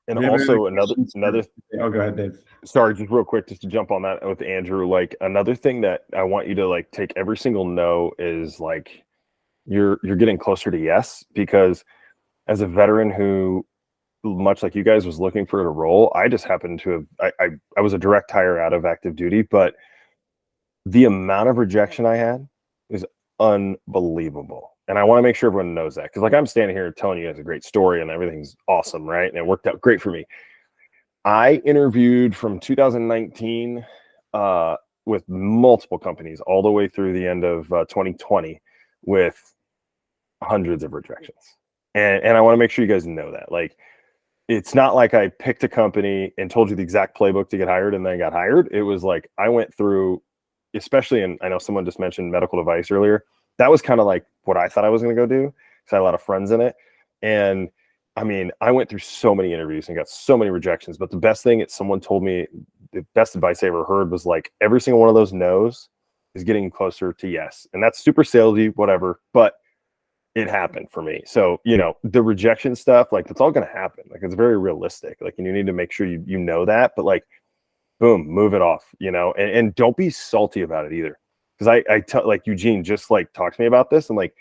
And also another. Oh, go ahead, Dave. Sorry, just real quick, just to jump on that with Andrew. Like, another thing that I want you to like take every single no is like you're getting closer to yes, because as a veteran who, much like you guys, was looking for a role, I just happened to have I was a direct hire out of active duty, but the amount of rejection I had is unbelievable. And I want to make sure everyone knows that, because like I'm standing here telling you guys a great story and everything's awesome, right? And it worked out great for me. I interviewed from 2019 with multiple companies all the way through the end of 2020 with hundreds of rejections. And I want to make sure you guys know that. Like, it's not like I picked a company and told you the exact playbook to get hired and then got hired. It was like I went through, especially in, I know someone just mentioned medical device earlier. That was kind of like what I thought I was going to go do, because I had a lot of friends in it. And I mean, I went through so many interviews and got so many rejections. But the best thing that someone told me, the best advice I ever heard, was like, every single one of those no's is getting closer to yes. And that's super salesy, whatever, but it happened for me. So, you know, the rejection stuff, like, it's all going to happen. Like, it's very realistic. Like, and you need to make sure you know that, but like, boom, move it off, you know, and don't be salty about it either. Because I tell, like, Eugene just like talked to me about this, and like,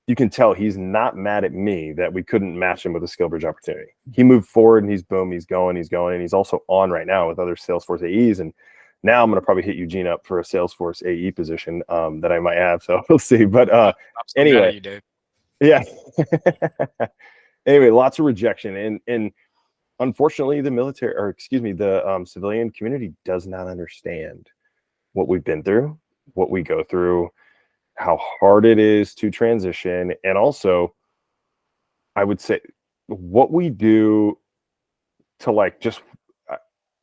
you can tell he's not mad at me that we couldn't match him with a Skillbridge opportunity. He moved forward and he's going, and he's also on right now with other Salesforce AEs. And now I'm going to probably hit Eugene up for a Salesforce AE position that I might have. So we'll see. But anyway, you, Dave. Yeah. Anyway, lots of rejection, and unfortunately, the civilian community does not understand what we've been through, what we go through, how hard it is to transition, and also, I would say, what we do to like just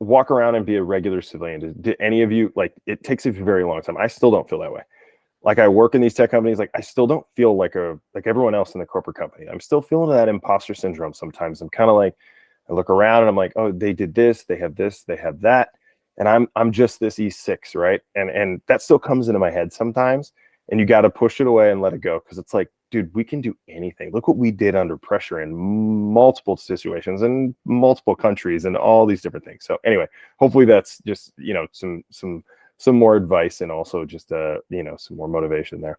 walk around and be a regular civilian. Did any of you, like, it takes a very long time. I still don't feel that way. Like, I work in these tech companies, like, I still don't feel like everyone else in the corporate company. I'm still feeling that imposter syndrome sometimes. I'm kind of like, I look around and I'm like, oh, they did this, they have that. And I'm just this E6, right? And that still comes into my head sometimes. And you got to push it away and let it go. Because it's like, dude, we can do anything. Look what we did under pressure in multiple situations and multiple countries and all these different things. So anyway, hopefully that's just, you know, some more advice, and also just you know, some more motivation there.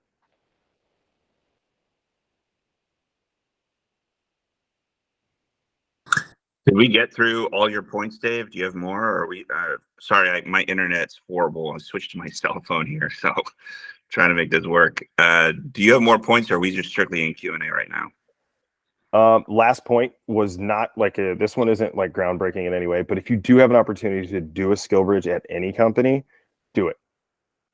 Did we get through all your points, Dave? Do you have more? Or are we? Sorry, my internet's horrible. I switched to my cell phone here, so trying to make this work. Do you have more points, or are we just strictly in Q&A right now? Last point was not like this one isn't like groundbreaking in any way, but if you do have an opportunity to do a Skillbridge at any company, do it.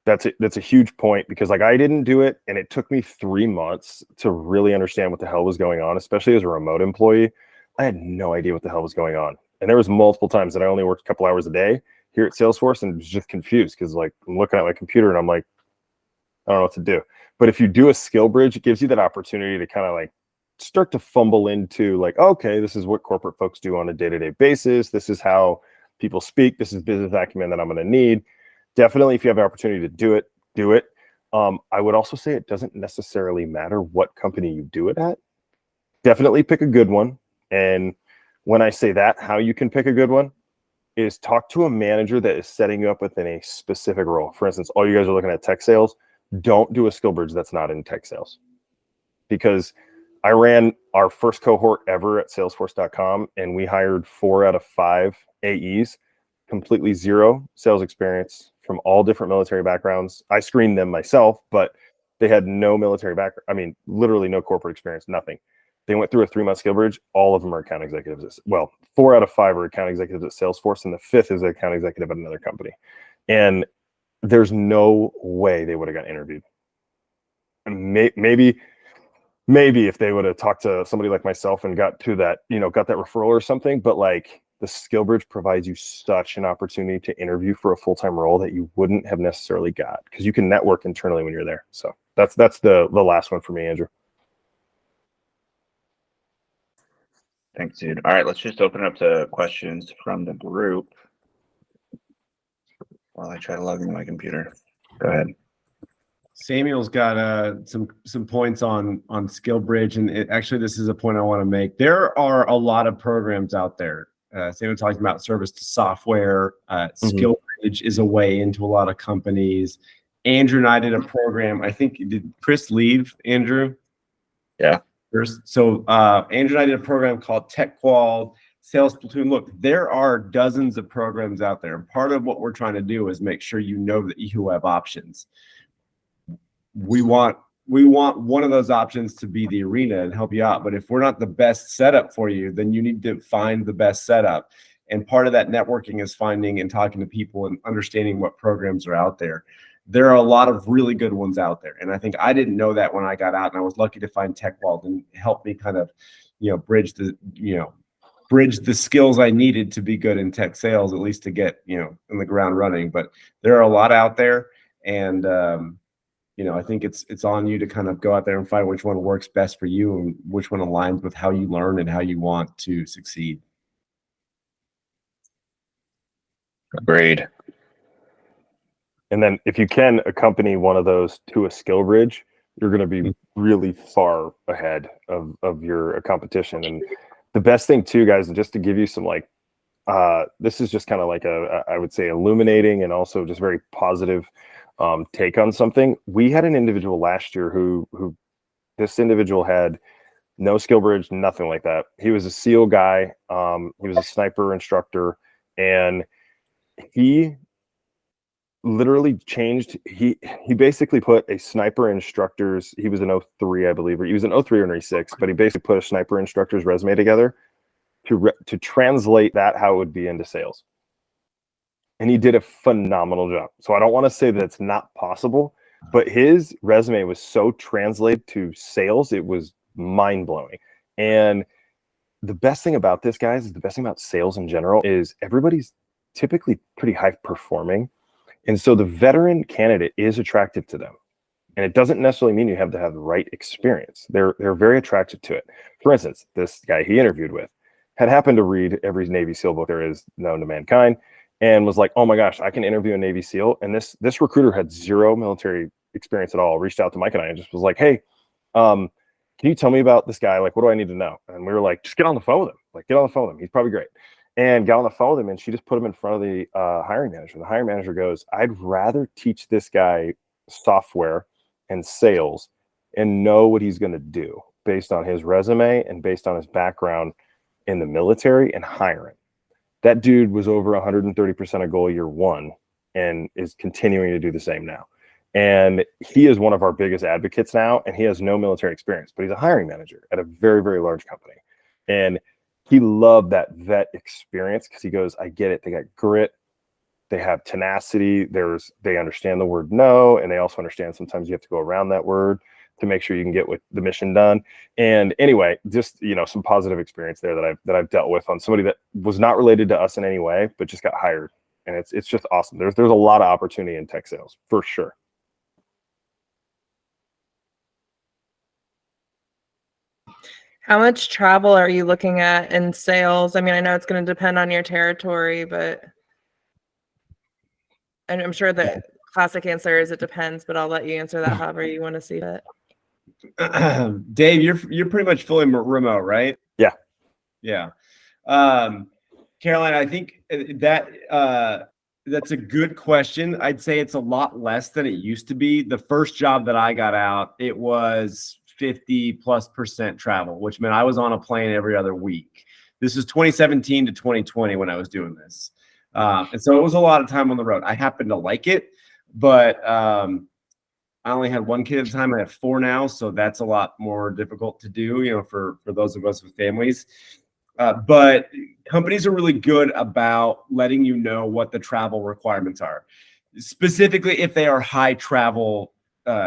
That's it. That's a huge point, because like I didn't do it, and it took me 3 months to really understand what the hell was going on, especially as a remote employee. I had no idea what the hell was going on. And there was multiple times that I only worked a couple hours a day here at Salesforce and was just confused, because like I'm looking at my computer and I'm like, I don't know what to do. But if you do a Skillbridge, it gives you that opportunity to kind of like start to fumble into like, okay, this is what corporate folks do on a day-to-day basis. This is how people speak. This is business acumen that I'm going to need. Definitely, if you have the opportunity to do it, do it. I would also say it doesn't necessarily matter what company you do it at. Definitely pick a good one. And when I say that, how you can pick a good one is talk to a manager that is setting you up within a specific role. For instance, all you guys are looking at tech sales. Don't do a Skillbridge that's not in tech sales, because I ran our first cohort ever at salesforce.com, and we hired 4 out of 5 AEs, completely zero sales experience, from all different military backgrounds. I screened them myself, but they had no military background. I mean, literally no corporate experience, nothing. They went through a 3-month Skillbridge. All of them are account executives. Well, 4 out of 5 are account executives at Salesforce, and the 5th is an account executive at another company. And there's no way they would have got interviewed. Maybe if they would have talked to somebody like myself and got to that, got that referral or something. But like, the Skillbridge provides you such an opportunity to interview for a full-time role that you wouldn't have necessarily got, because you can network internally when you're there. So that's the last one for me, Andrew. Thanks, dude. All right, let's just open up to questions from the group while I try to log into my computer. Go ahead. Samuel's got some points on Skillbridge, and actually this is a point I want to make. There are a lot of programs out there. Samuel talking about service to software. Skillbridge is a way into a lot of companies. Andrew and I did a program. I think, did Chris leave, Andrew? Yeah. So Andrew and I did a program called TechQual, Sales Platoon. Look, there are dozens of programs out there. And part of what we're trying to do is make sure you know that you have options. We want one of those options to be the arena and help you out. But if we're not the best setup for you, then you need to find the best setup. And part of that networking is finding and talking to people and understanding what programs are out there. There are a lot of really good ones out there. And I think I didn't know that when I got out, and I was lucky to find TechWall and help me kind of, bridge the skills I needed to be good in tech sales, at least to get, in the ground running. But there are a lot out there, and I think it's on you to kind of go out there and find which one works best for you and which one aligns with how you learn and how you want to succeed. Agreed. And then if you can accompany one of those to a Skillbridge, you're going to be really far ahead of your competition. And the best thing too, guys, and just to give you some like, this is just kind of like I would say illuminating and also just very positive take on something. We had an individual last year who this individual had no Skillbridge, nothing like that. He was a SEAL guy. He was a sniper instructor, and he literally changed. He basically put a sniper instructor's, he was an 03, I believe, or he was an 03 or an 06, but he basically put a sniper instructor's resume together to translate that how it would be into sales. And he did a phenomenal job. So I don't want to say that it's not possible, but his resume was so translated to sales, it was mind-blowing. And the best thing about this, guys, is the best thing about sales in general is everybody's typically pretty high performing. And so the veteran candidate is attractive to them. And it doesn't necessarily mean you have to have the right experience. They're very attracted to it. For instance, this guy he interviewed with had happened to read every Navy SEAL book there is known to mankind, and was like, oh my gosh, I can interview a Navy SEAL. And this recruiter had zero military experience at all, reached out to Mike and I and just was like, hey, can you tell me about this guy? Like, what do I need to know? And we were like, just get on the phone with him. Like, get on the phone with him. He's probably great. And got on the phone with him, and she just put him in front of the hiring manager. The hiring manager goes, I'd rather teach this guy software and sales and know what he's going to do based on his resume and based on his background in the military and hire him. That dude was over 130% of goal year one and is continuing to do the same now. And he is one of our biggest advocates now, and he has no military experience, but he's a hiring manager at a very, very large company. And he loved that vet experience because he goes, I get it. They got grit. They have tenacity. They understand the word no. And they also understand sometimes you have to go around that word to make sure you can get with the mission done. And anyway, just, some positive experience there that I've dealt with on somebody that was not related to us in any way, but just got hired. And it's just awesome. There's a lot of opportunity in tech sales for sure. How much travel are you looking at in sales? I mean, I know it's going to depend on your territory, but and I'm sure the classic answer is it depends, but I'll let you answer that however you want to see it. Dave, you're pretty much fully remote, right? Yeah. Yeah. Caroline, I think that that's a good question. I'd say it's a lot less than it used to be. The first job that I got out, it was 50+% travel, which meant I was on a plane every other week. This is 2017 to 2020 when I was doing this. And so it was a lot of time on the road. I happen to like it, but I only had one kid at the time. I have 4 now, so that's a lot more difficult to do, for those of us with families. But companies are really good about letting you know what the travel requirements are, specifically if they are high travel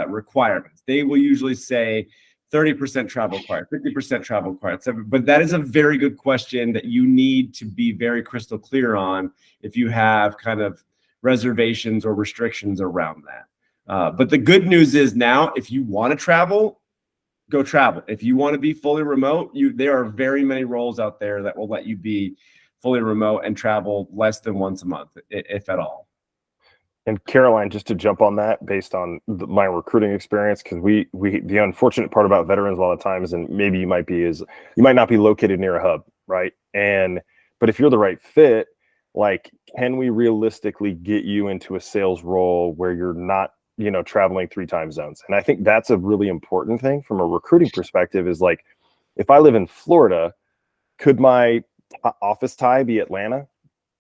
requirements. They will usually say 30% travel required, 50% travel required. But that is a very good question that you need to be very crystal clear on if you have kind of reservations or restrictions around that. But the good news is now, if you want to travel, go travel. If you want to be fully remote, there are very many roles out there that will let you be fully remote and travel less than once a month, if at all. And Caroline, just to jump on that based on my recruiting experience, because we the unfortunate part about veterans a lot of times, and maybe you might not be located near a hub, right? But if you're the right fit, like, can we realistically get you into a sales role where you're not, traveling 3 time zones? And I think that's a really important thing from a recruiting perspective is, like, if I live in Florida, could my office tie be Atlanta?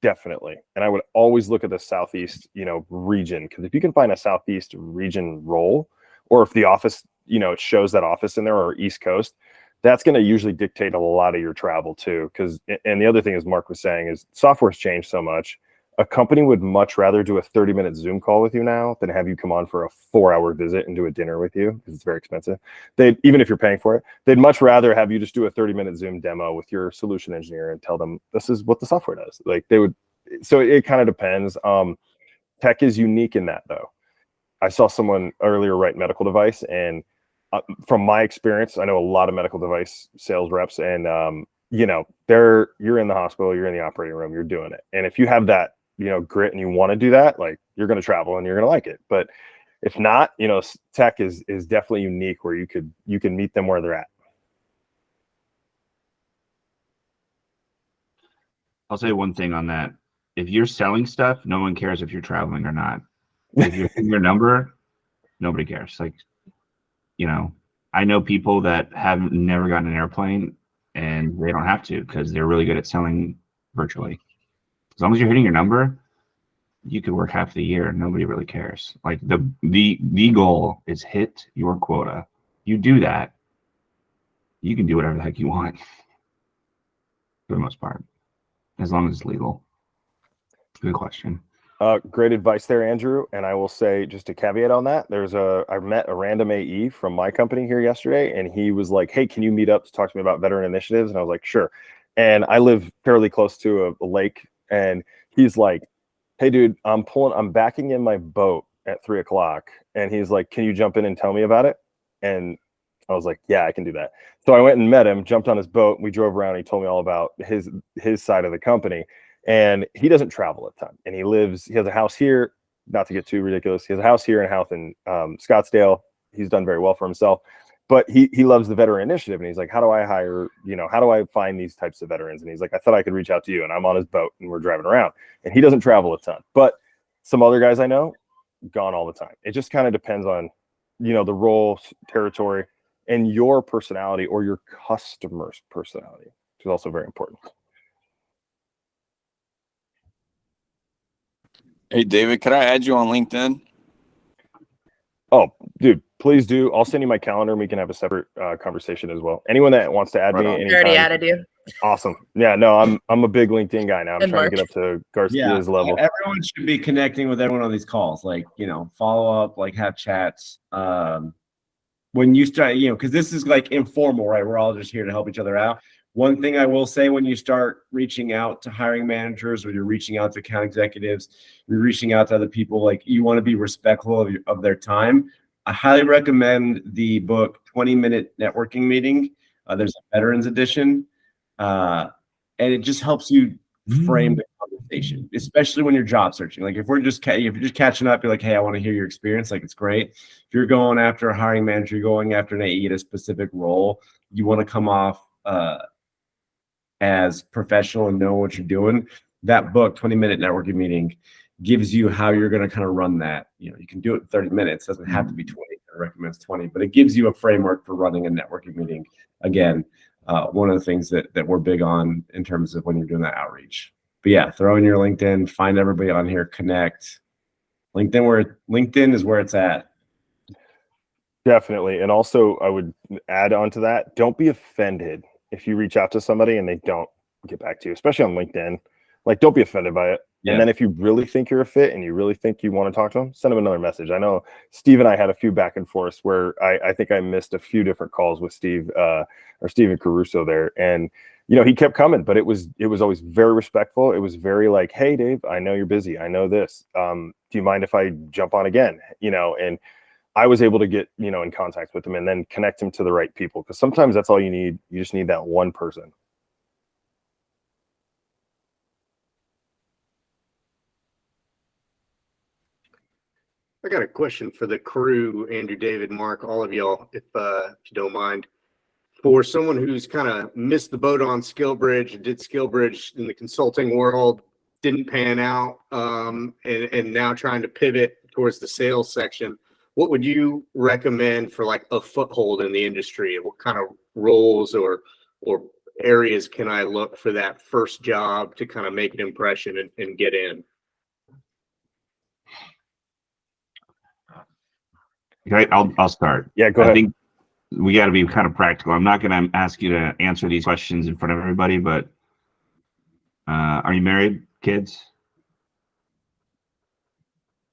Definitely. And I would always look at the Southeast, region, because if you can find a Southeast region role, or if the office, it shows that office in there, or East Coast, that's going to usually dictate a lot of your travel too. And the other thing, as Mark was saying, is software's changed so much. A company would much rather do a 30-minute Zoom call with you now than have you come on for a 4-hour visit and do a dinner with you, because it's very expensive. Even if you're paying for it, they'd much rather have you just do a 30-minute Zoom demo with your solution engineer and tell them this is what the software does. Like, they would. So it kind of depends. Tech is unique in that, though. I saw someone earlier write medical device, and from my experience, I know a lot of medical device sales reps, and you're in the hospital, you're in the operating room, you're doing it. And if you have that, grit, and you want to do that, like, you're going to travel and you're going to like it. But if not, tech is definitely unique, where you can meet them where they're at. I'll say one thing on that. If you're selling stuff, no one cares if you're traveling or not. If you're in your number, nobody cares. Like, I know people that have never gotten an airplane, and they don't have to because they're really good at selling virtually. As long as you're hitting your number, you could work half the year. Nobody really cares. Like, the goal is hit your quota. You do that, you can do whatever the heck you want for the most part, as long as it's legal. Good question. Great advice there, Andrew. And I will say, just a caveat on that, I met a random AE from my company here yesterday, and he was like, hey, can you meet up to talk to me about veteran initiatives? And I was like, sure. And I live fairly close to a lake, and he's like, hey, dude, I'm backing in my boat at 3:00. And he's like, can you jump in and tell me about it? And I was like, yeah, I can do that. So I went and met him, jumped on his boat, and we drove around. And he told me all about his side of the company. And he doesn't travel a ton. And he has a house here, not to get too ridiculous. He has a house here and a house in Scottsdale. He's done very well for himself. But he loves the veteran initiative. And he's like, how do I hire, how do I find these types of veterans? And he's like, I thought I could reach out to you. And I'm on his boat and we're driving around. And he doesn't travel a ton. But some other guys I know, gone all the time. It just kind of depends on, the role, territory, and your personality, or your customer's personality, which is also very important. Hey, David, could I add you on LinkedIn? Oh, dude, please do. I'll send you my calendar and we can have a separate conversation as well. Anyone that wants to add Right me on. I already anytime. added you. Awesome. Yeah, no, I'm a big LinkedIn guy now. I'm And trying Mark. to get up to Yeah, Garcia's level. everyone should be connecting with everyone on these calls. Like, follow up, like have chats. When you start, because this is like informal, right? We're all just here to help each other out. One thing I will say, when you start reaching out to hiring managers, or you're reaching out to account executives, you're reaching out to other people, like, you want to be respectful of their time. I highly recommend the book 20-Minute Networking Meeting. There's a veterans edition, and it just helps you frame the conversation, especially when you're job searching. Like, if you're just catching up, you're like, hey, I want to hear your experience. Like, it's great. If you're going after a hiring manager, you're going after an AE at a specific role, you want to come off as professional and know what you're doing. That book, 20-Minute Networking Meeting, gives you how you're going to kind of run that. You can do it in 30 minutes. It doesn't have to be 20. I recommend 20, but it gives you a framework for running a networking meeting. Again, one of the things that we're big on in terms of when you're doing that outreach. But yeah, throw in your LinkedIn, find everybody on here, connect. LinkedIn is where it's at. Definitely. And also, I would add on to that, don't be offended if you reach out to somebody and they don't get back to you, especially on LinkedIn. Like, don't be offended by it. Yeah. And then if you really think you're a fit and you really think you want to talk to them, send them another message. I know Steve and I had a few back and forths where I think I missed a few different calls with Steve or Steven Caruso there. And, he kept coming, but it was always very respectful. It was very like, hey, Dave, I know you're busy. I know this. Do you mind if I jump on again? And I was able to get, in contact with him and then connect him to the right people. Because sometimes that's all you need. You just need that one person. I got a question for the crew, Andrew, David, Mark, all of y'all, if you don't mind. For someone who's kind of missed the boat on Skillbridge, did Skillbridge in the consulting world, didn't pan out, and now trying to pivot towards the sales section, what would you recommend for like a foothold in the industry? What kind of roles or areas can I look for that first job to kind of make an impression and get in? Okay, I'll start. Yeah, go ahead. I think we got to be kind of practical. I'm not going to ask you to answer these questions in front of everybody, but are you married? Kids?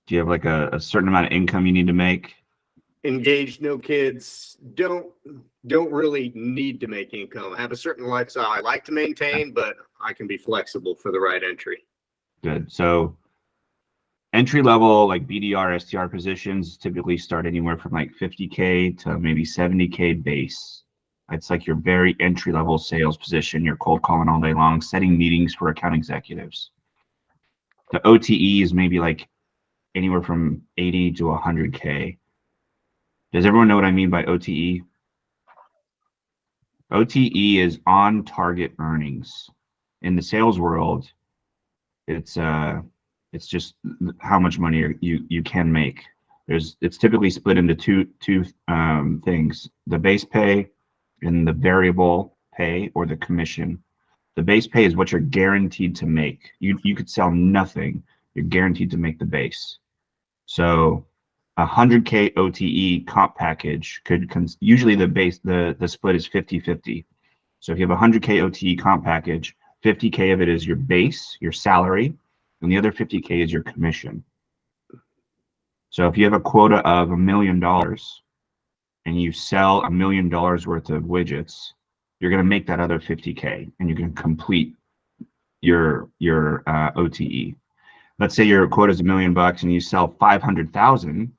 Do you have like a certain amount of income you need to make? Engaged, no kids, don't really need to make income. I have a certain lifestyle I like to maintain, but I can be flexible for the right entry. Good. So entry level, like BDR, SDR positions typically start anywhere from like 50K to maybe 70K base. It's like your very entry level sales position. You're cold calling all day long, setting meetings for account executives. The OTE is maybe like anywhere from 80 to 100K. Does everyone know what I mean by OTE? OTE is on target earnings. In the sales world, it's just how much money you can make. It's typically split into two things: the base pay and the variable pay or the commission. The base pay is what you're guaranteed to make. You could sell nothing. You're guaranteed to make the base. So 100K OTE comp package could usually the split is 50-50. So if you have a 100K OTE comp package, 50K of it is your base, your salary, and the other 50K is your commission. So if you have a quota of $1 million and you sell $1 million worth of widgets, you're going to make that other 50K and you can complete your OTE. Let's say your quota is $1 million and you sell 500,000,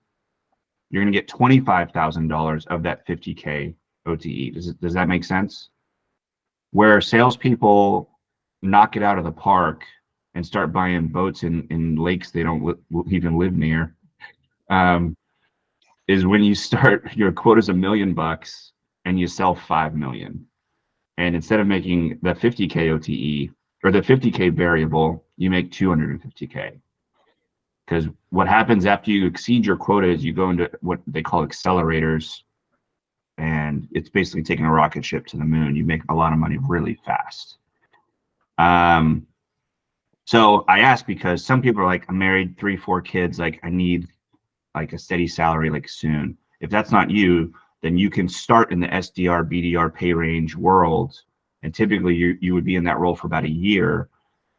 you're going to get $25,000 of that 50K OTE. Does that make sense? Where salespeople knock it out of the park and start buying boats in lakes they don't even live near, is when you start, your quota's $1 million and you sell 5 million. And instead of making the 50K OTE or the 50K variable, you make 250K. Because what happens after you exceed your quota is you go into what they call accelerators, and it's basically taking a rocket ship to the moon. You make a lot of money really fast. So I ask because some people are like, I'm married, 3-4 kids, like I need like a steady salary like soon. If that's not you, then you can start in the SDR, BDR pay range world. And typically you would be in that role for about a year,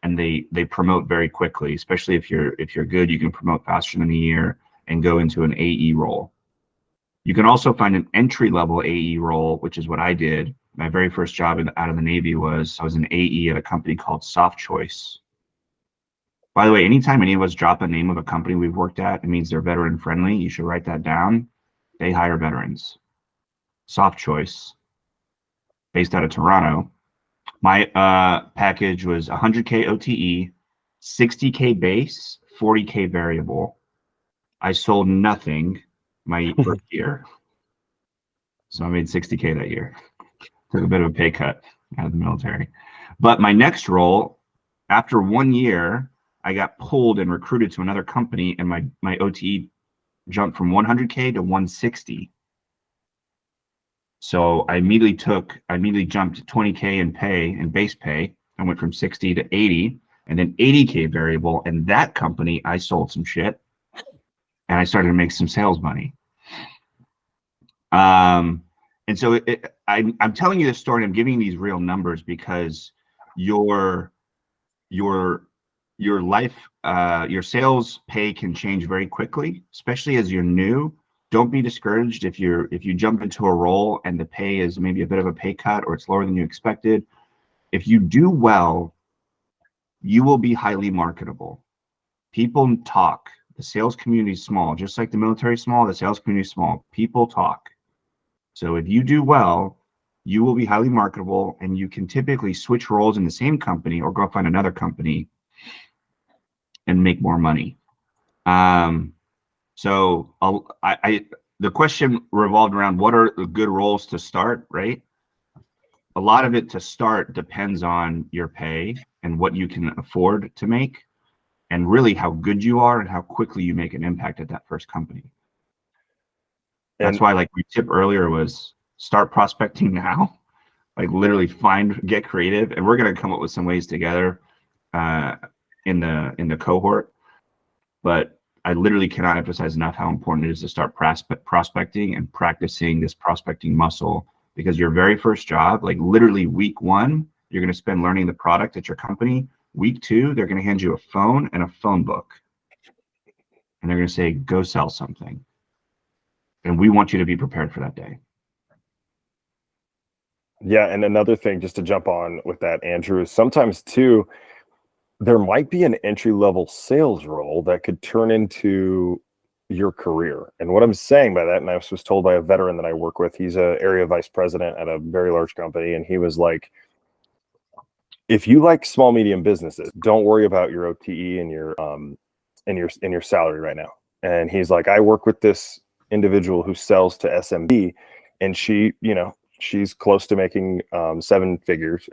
and they promote very quickly, especially if you're good, you can promote faster than a year and go into an AE role. You can also find an entry-level AE role, which is what I did. My very first job out of the Navy was I was an AE at a company called Soft Choice. By the way, anytime any of us drop a name of a company we've worked at, it means they're veteran friendly. You should write that down. They hire veterans. Soft Choice, based out of Toronto. My package was 100K OTE, 60K base, 40K variable. I sold nothing my first year. So I made 60K that year. Took a bit of a pay cut out of the military. But my next role, after 1 year, I got pulled and recruited to another company, and my OTE jumped from 100K to 160. So I immediately jumped to 20K in pay and base pay. I went from 60 to 80, and then 80K variable. And that company, I sold some shit, and I started to make some sales money. And so I'm telling you this story. I'm giving these real numbers because your life, your sales pay can change very quickly, especially as you're new. Don't be discouraged if you jump into a role and the pay is maybe a bit of a pay cut or it's lower than you expected. If you do well, you will be highly marketable. People talk. The sales community is small, just like the military is small, the sales community is small. People talk. So if you do well, you will be highly marketable, and you can typically switch roles in the same company or go find another company and make more money. So the question revolved around what are the good roles to start, right? A lot of it to start depends on your pay and what you can afford to make, and really how good you are and how quickly you make an impact at that first company. That's why, like we tip earlier, was start prospecting now. Like literally get creative, and we're gonna come up with some ways together in the cohort. But I literally cannot emphasize enough how important it is to start prospecting and practicing this prospecting muscle, because your very first job, like literally week 1, you're gonna spend learning the product at your company. Week 2, they're gonna hand you a phone and a phone book, and they're gonna say, go sell something. And we want you to be prepared for that day. Yeah, and another thing, just to jump on with that, Andrew, is sometimes too, there might be an entry-level sales role that could turn into your career. And what I'm saying by that, and I was told by a veteran that I work with, he's an area vice president at a very large company, and he was like, if you like small, medium businesses, don't worry about your OTE and your salary right now. And he's like, I work with this individual who sells to SMB, and she's close to making 7 figures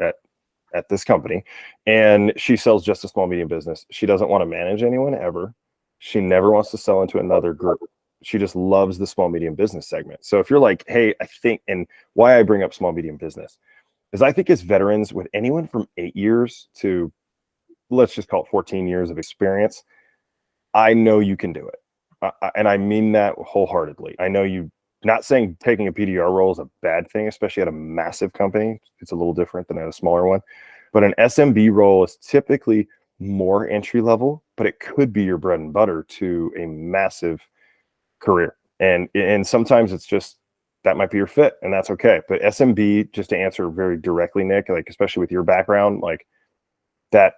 at this company, and she sells just a small medium business. She doesn't want to manage anyone ever. She never wants to sell into another group. She just loves the small medium business segment. So if you're like, hey, I think, and why I bring up small medium business is I think as veterans, with anyone from 8 years to, let's just call it 14 years of experience, I know you can do it. And I mean that wholeheartedly. I know you, not saying taking a PDR role is a bad thing, especially at a massive company. It's a little different than at a smaller one. But an SMB role is typically more entry level, but it could be your bread and butter to a massive career. And sometimes it's just, that might be your fit, and that's okay. But SMB, just to answer very directly, Nick, like especially with your background, like that's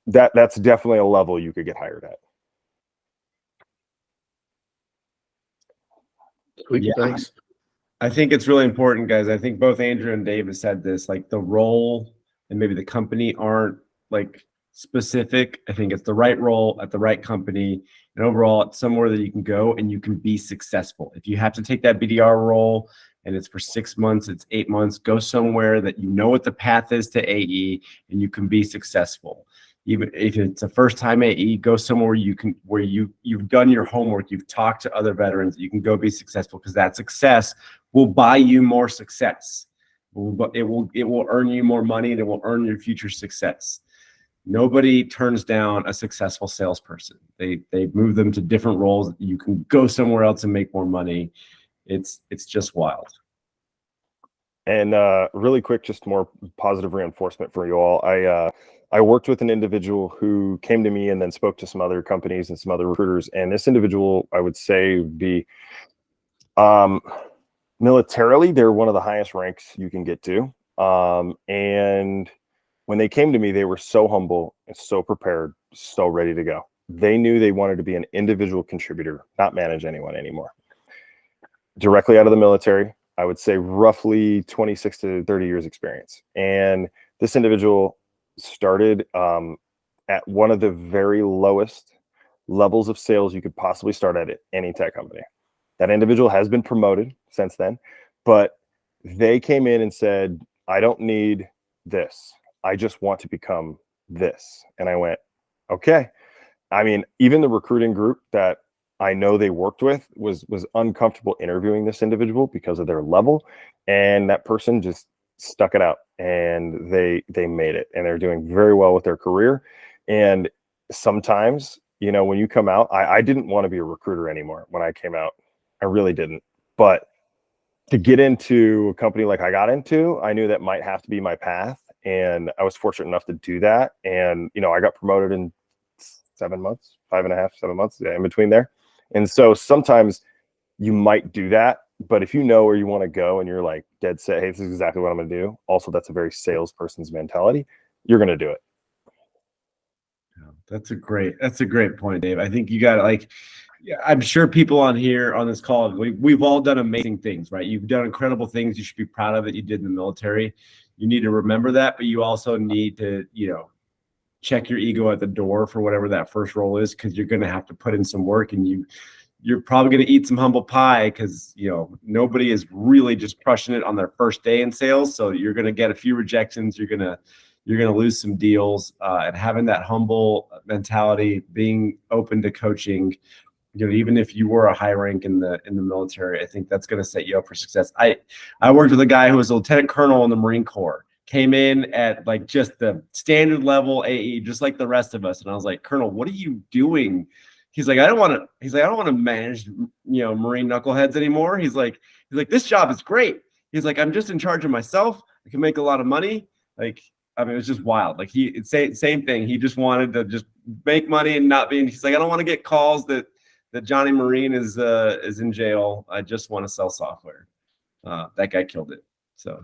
definitely a level you could get hired at. Sweet, Yeah. thanks. I think it's really important, guys. I think both Andrew and Dave have said this, like the role and maybe the company aren't like specific. I think it's the right role at the right company, and overall it's somewhere that you can go and you can be successful. If you have to take that BDR role and it's for 6 months, it's 8 months, go somewhere that you know what the path is to AE and you can be successful. Even if it's a first time AE, go somewhere where you've done your homework, you've talked to other veterans, you can go be successful, because that success will buy you more success. It will earn you more money, and it will earn your future success. Nobody turns down a successful salesperson. They move them to different roles. You can go somewhere else and make more money. It's just wild. And really quick, just more positive reinforcement for you all. I worked with an individual who came to me and then spoke to some other companies and some other recruiters. And this individual, I would say, would be militarily, they're one of the highest ranks you can get to. And when they came to me, they were so humble and so prepared, so ready to go. They knew they wanted to be an individual contributor, not manage anyone anymore. Directly out of the military, I would say roughly 26 to 30 years experience. And this individual started at one of the very lowest levels of sales you could possibly start at any tech company. That individual has been promoted since then, but they came in and said, I don't need this. I just want to become this. And I went, okay. I mean, even the recruiting group that I know they worked with was uncomfortable interviewing this individual because of their level. And that person just stuck it out and they made it, and they're doing very well with their career. And sometimes, you know, when you come out, I didn't want to be a recruiter anymore when I came out. I really didn't. But to get into a company like I got into, I knew that might have to be my path. And I was fortunate enough to do that. And, you know, I got promoted in 7 months, 5.5, 7 months, in between there. And so sometimes you might do that, but if you know where you want to go and you're like dead set, hey, this is exactly what I'm going to do. Also, that's a very salesperson's mentality. You're going to do it. That's a great point, Dave. I think you got like, yeah, I'm sure people on this call, we've all done amazing things, right? You've done incredible things. You should be proud of it. You did in the military. You need to remember that, but you also need to, you know, check your ego at the door for whatever that first role is, because you're going to have to put in some work, and you're probably going to eat some humble pie, because, you know, nobody is really just crushing it on their first day in sales. So you're going to get a few rejections. You're going to lose some deals, and having that humble mentality, being open to coaching, you know, even if you were a high rank in the military, I think that's going to set you up for success. I worked with a guy who was a lieutenant colonel in the Marine Corps, came in at like just the standard level AE, just like the rest of us. And I was like, Colonel, what are you doing? He's like, I don't want to manage, you know, Marine knuckleheads anymore. He's like, this job is great. He's like, I'm just in charge of myself. I can make a lot of money. Like, I mean, it was just wild. Like same thing. He just wanted to just make money and not be. He's like, I don't want to get calls that Johnny Marine is in jail. I just want to sell software. That guy killed it. So,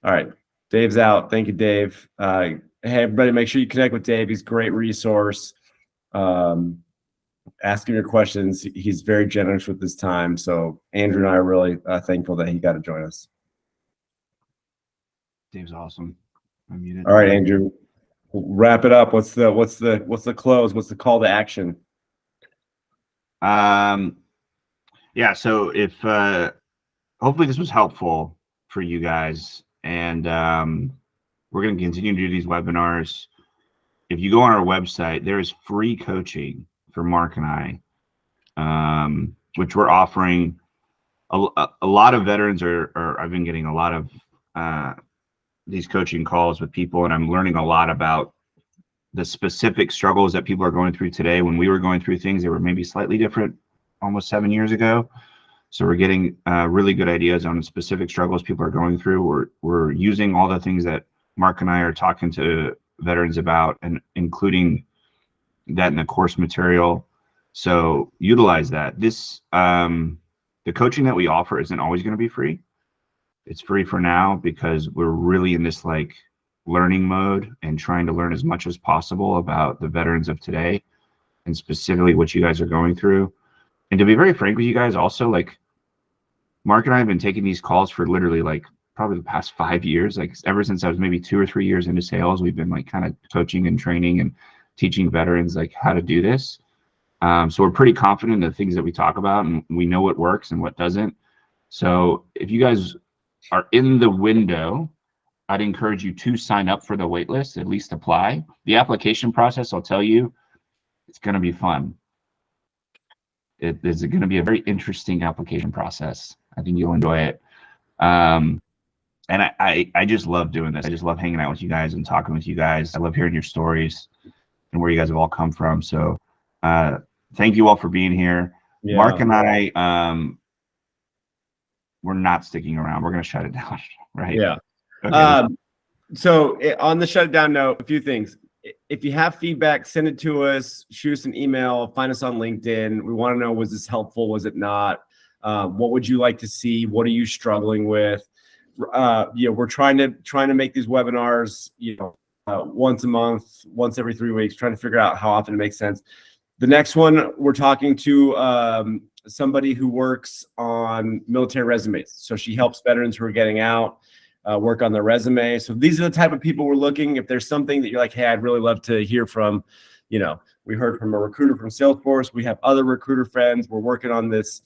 all right, Dave's out. Thank you, Dave. Hey, everybody, make sure you connect with Dave. He's a great resource. Ask him your questions. He's very generous with his time. So Andrew and I are really thankful that he got to join us. Dave's awesome. I'm muted. All right, Andrew, wrap it up. What's the close? What's the call to action? Yeah, so if hopefully this was helpful for you guys, and we're going to continue to do these webinars. If you go on our website, there is free coaching for Mark and I, which we're offering. A lot of veterans I've been getting a lot of these coaching calls with people, and I'm learning a lot about the specific struggles that people are going through today. When we were going through things, they were maybe slightly different almost 7 years ago. So we're getting really good ideas on specific struggles people are going through. We're using all the things that Mark and I are talking to veterans about, and including that in the course material. So utilize that. This the coaching that we offer isn't always going to be free. It's free for now because we're really in this like learning mode and trying to learn as much as possible about the veterans of today, and specifically what you guys are going through. And to be very frank with you guys, also, like, Mark and I have been taking these calls for literally like probably the past 5 years. Like, ever since I was maybe 2 or 3 years into sales, we've been like kind of coaching and training and teaching veterans like how to do this. So we're pretty confident in the things that we talk about, and we know what works and what doesn't. So if you guys are in the window, I'd encourage you to sign up for the wait list, at least apply. The application process, I'll tell you, it's going to be fun. It is going to be a very interesting application process. I think you'll enjoy it. And I just love doing this. I just love hanging out with you guys and talking with you guys. I love hearing your stories and where you guys have all come from. So thank you all for being here. Yeah. Mark and I, we're not sticking around. We're going to shut it down, right? Yeah. Okay. So on the shutdown note, a few things. If you have feedback, send it to us, shoot us an email, find us on LinkedIn. We want to know, was this helpful? Was it not? What would you like to see? What are you struggling with? We're trying to make these webinars, once a month, once every 3 weeks, trying to figure out how often it makes sense. The next one, we're talking to somebody who works on military resumes. So she helps veterans who are getting out work on their resume. So these are the type of people we're looking. If there's something that you're like, hey, I'd really love to hear from, we heard from a recruiter from Salesforce. We have other recruiter friends. We're working on this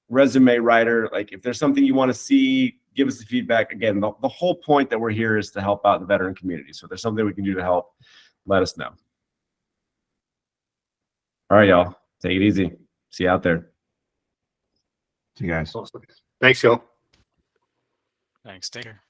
resume writer. Like, if there's something you want to see, give us the feedback. Again, the whole point that we're here is to help out the veteran community. So if there's something we can do to help, let us know. All right, y'all. Take it easy. See you out there. See you guys. Awesome. Thanks, y'all. Thanks. Take care.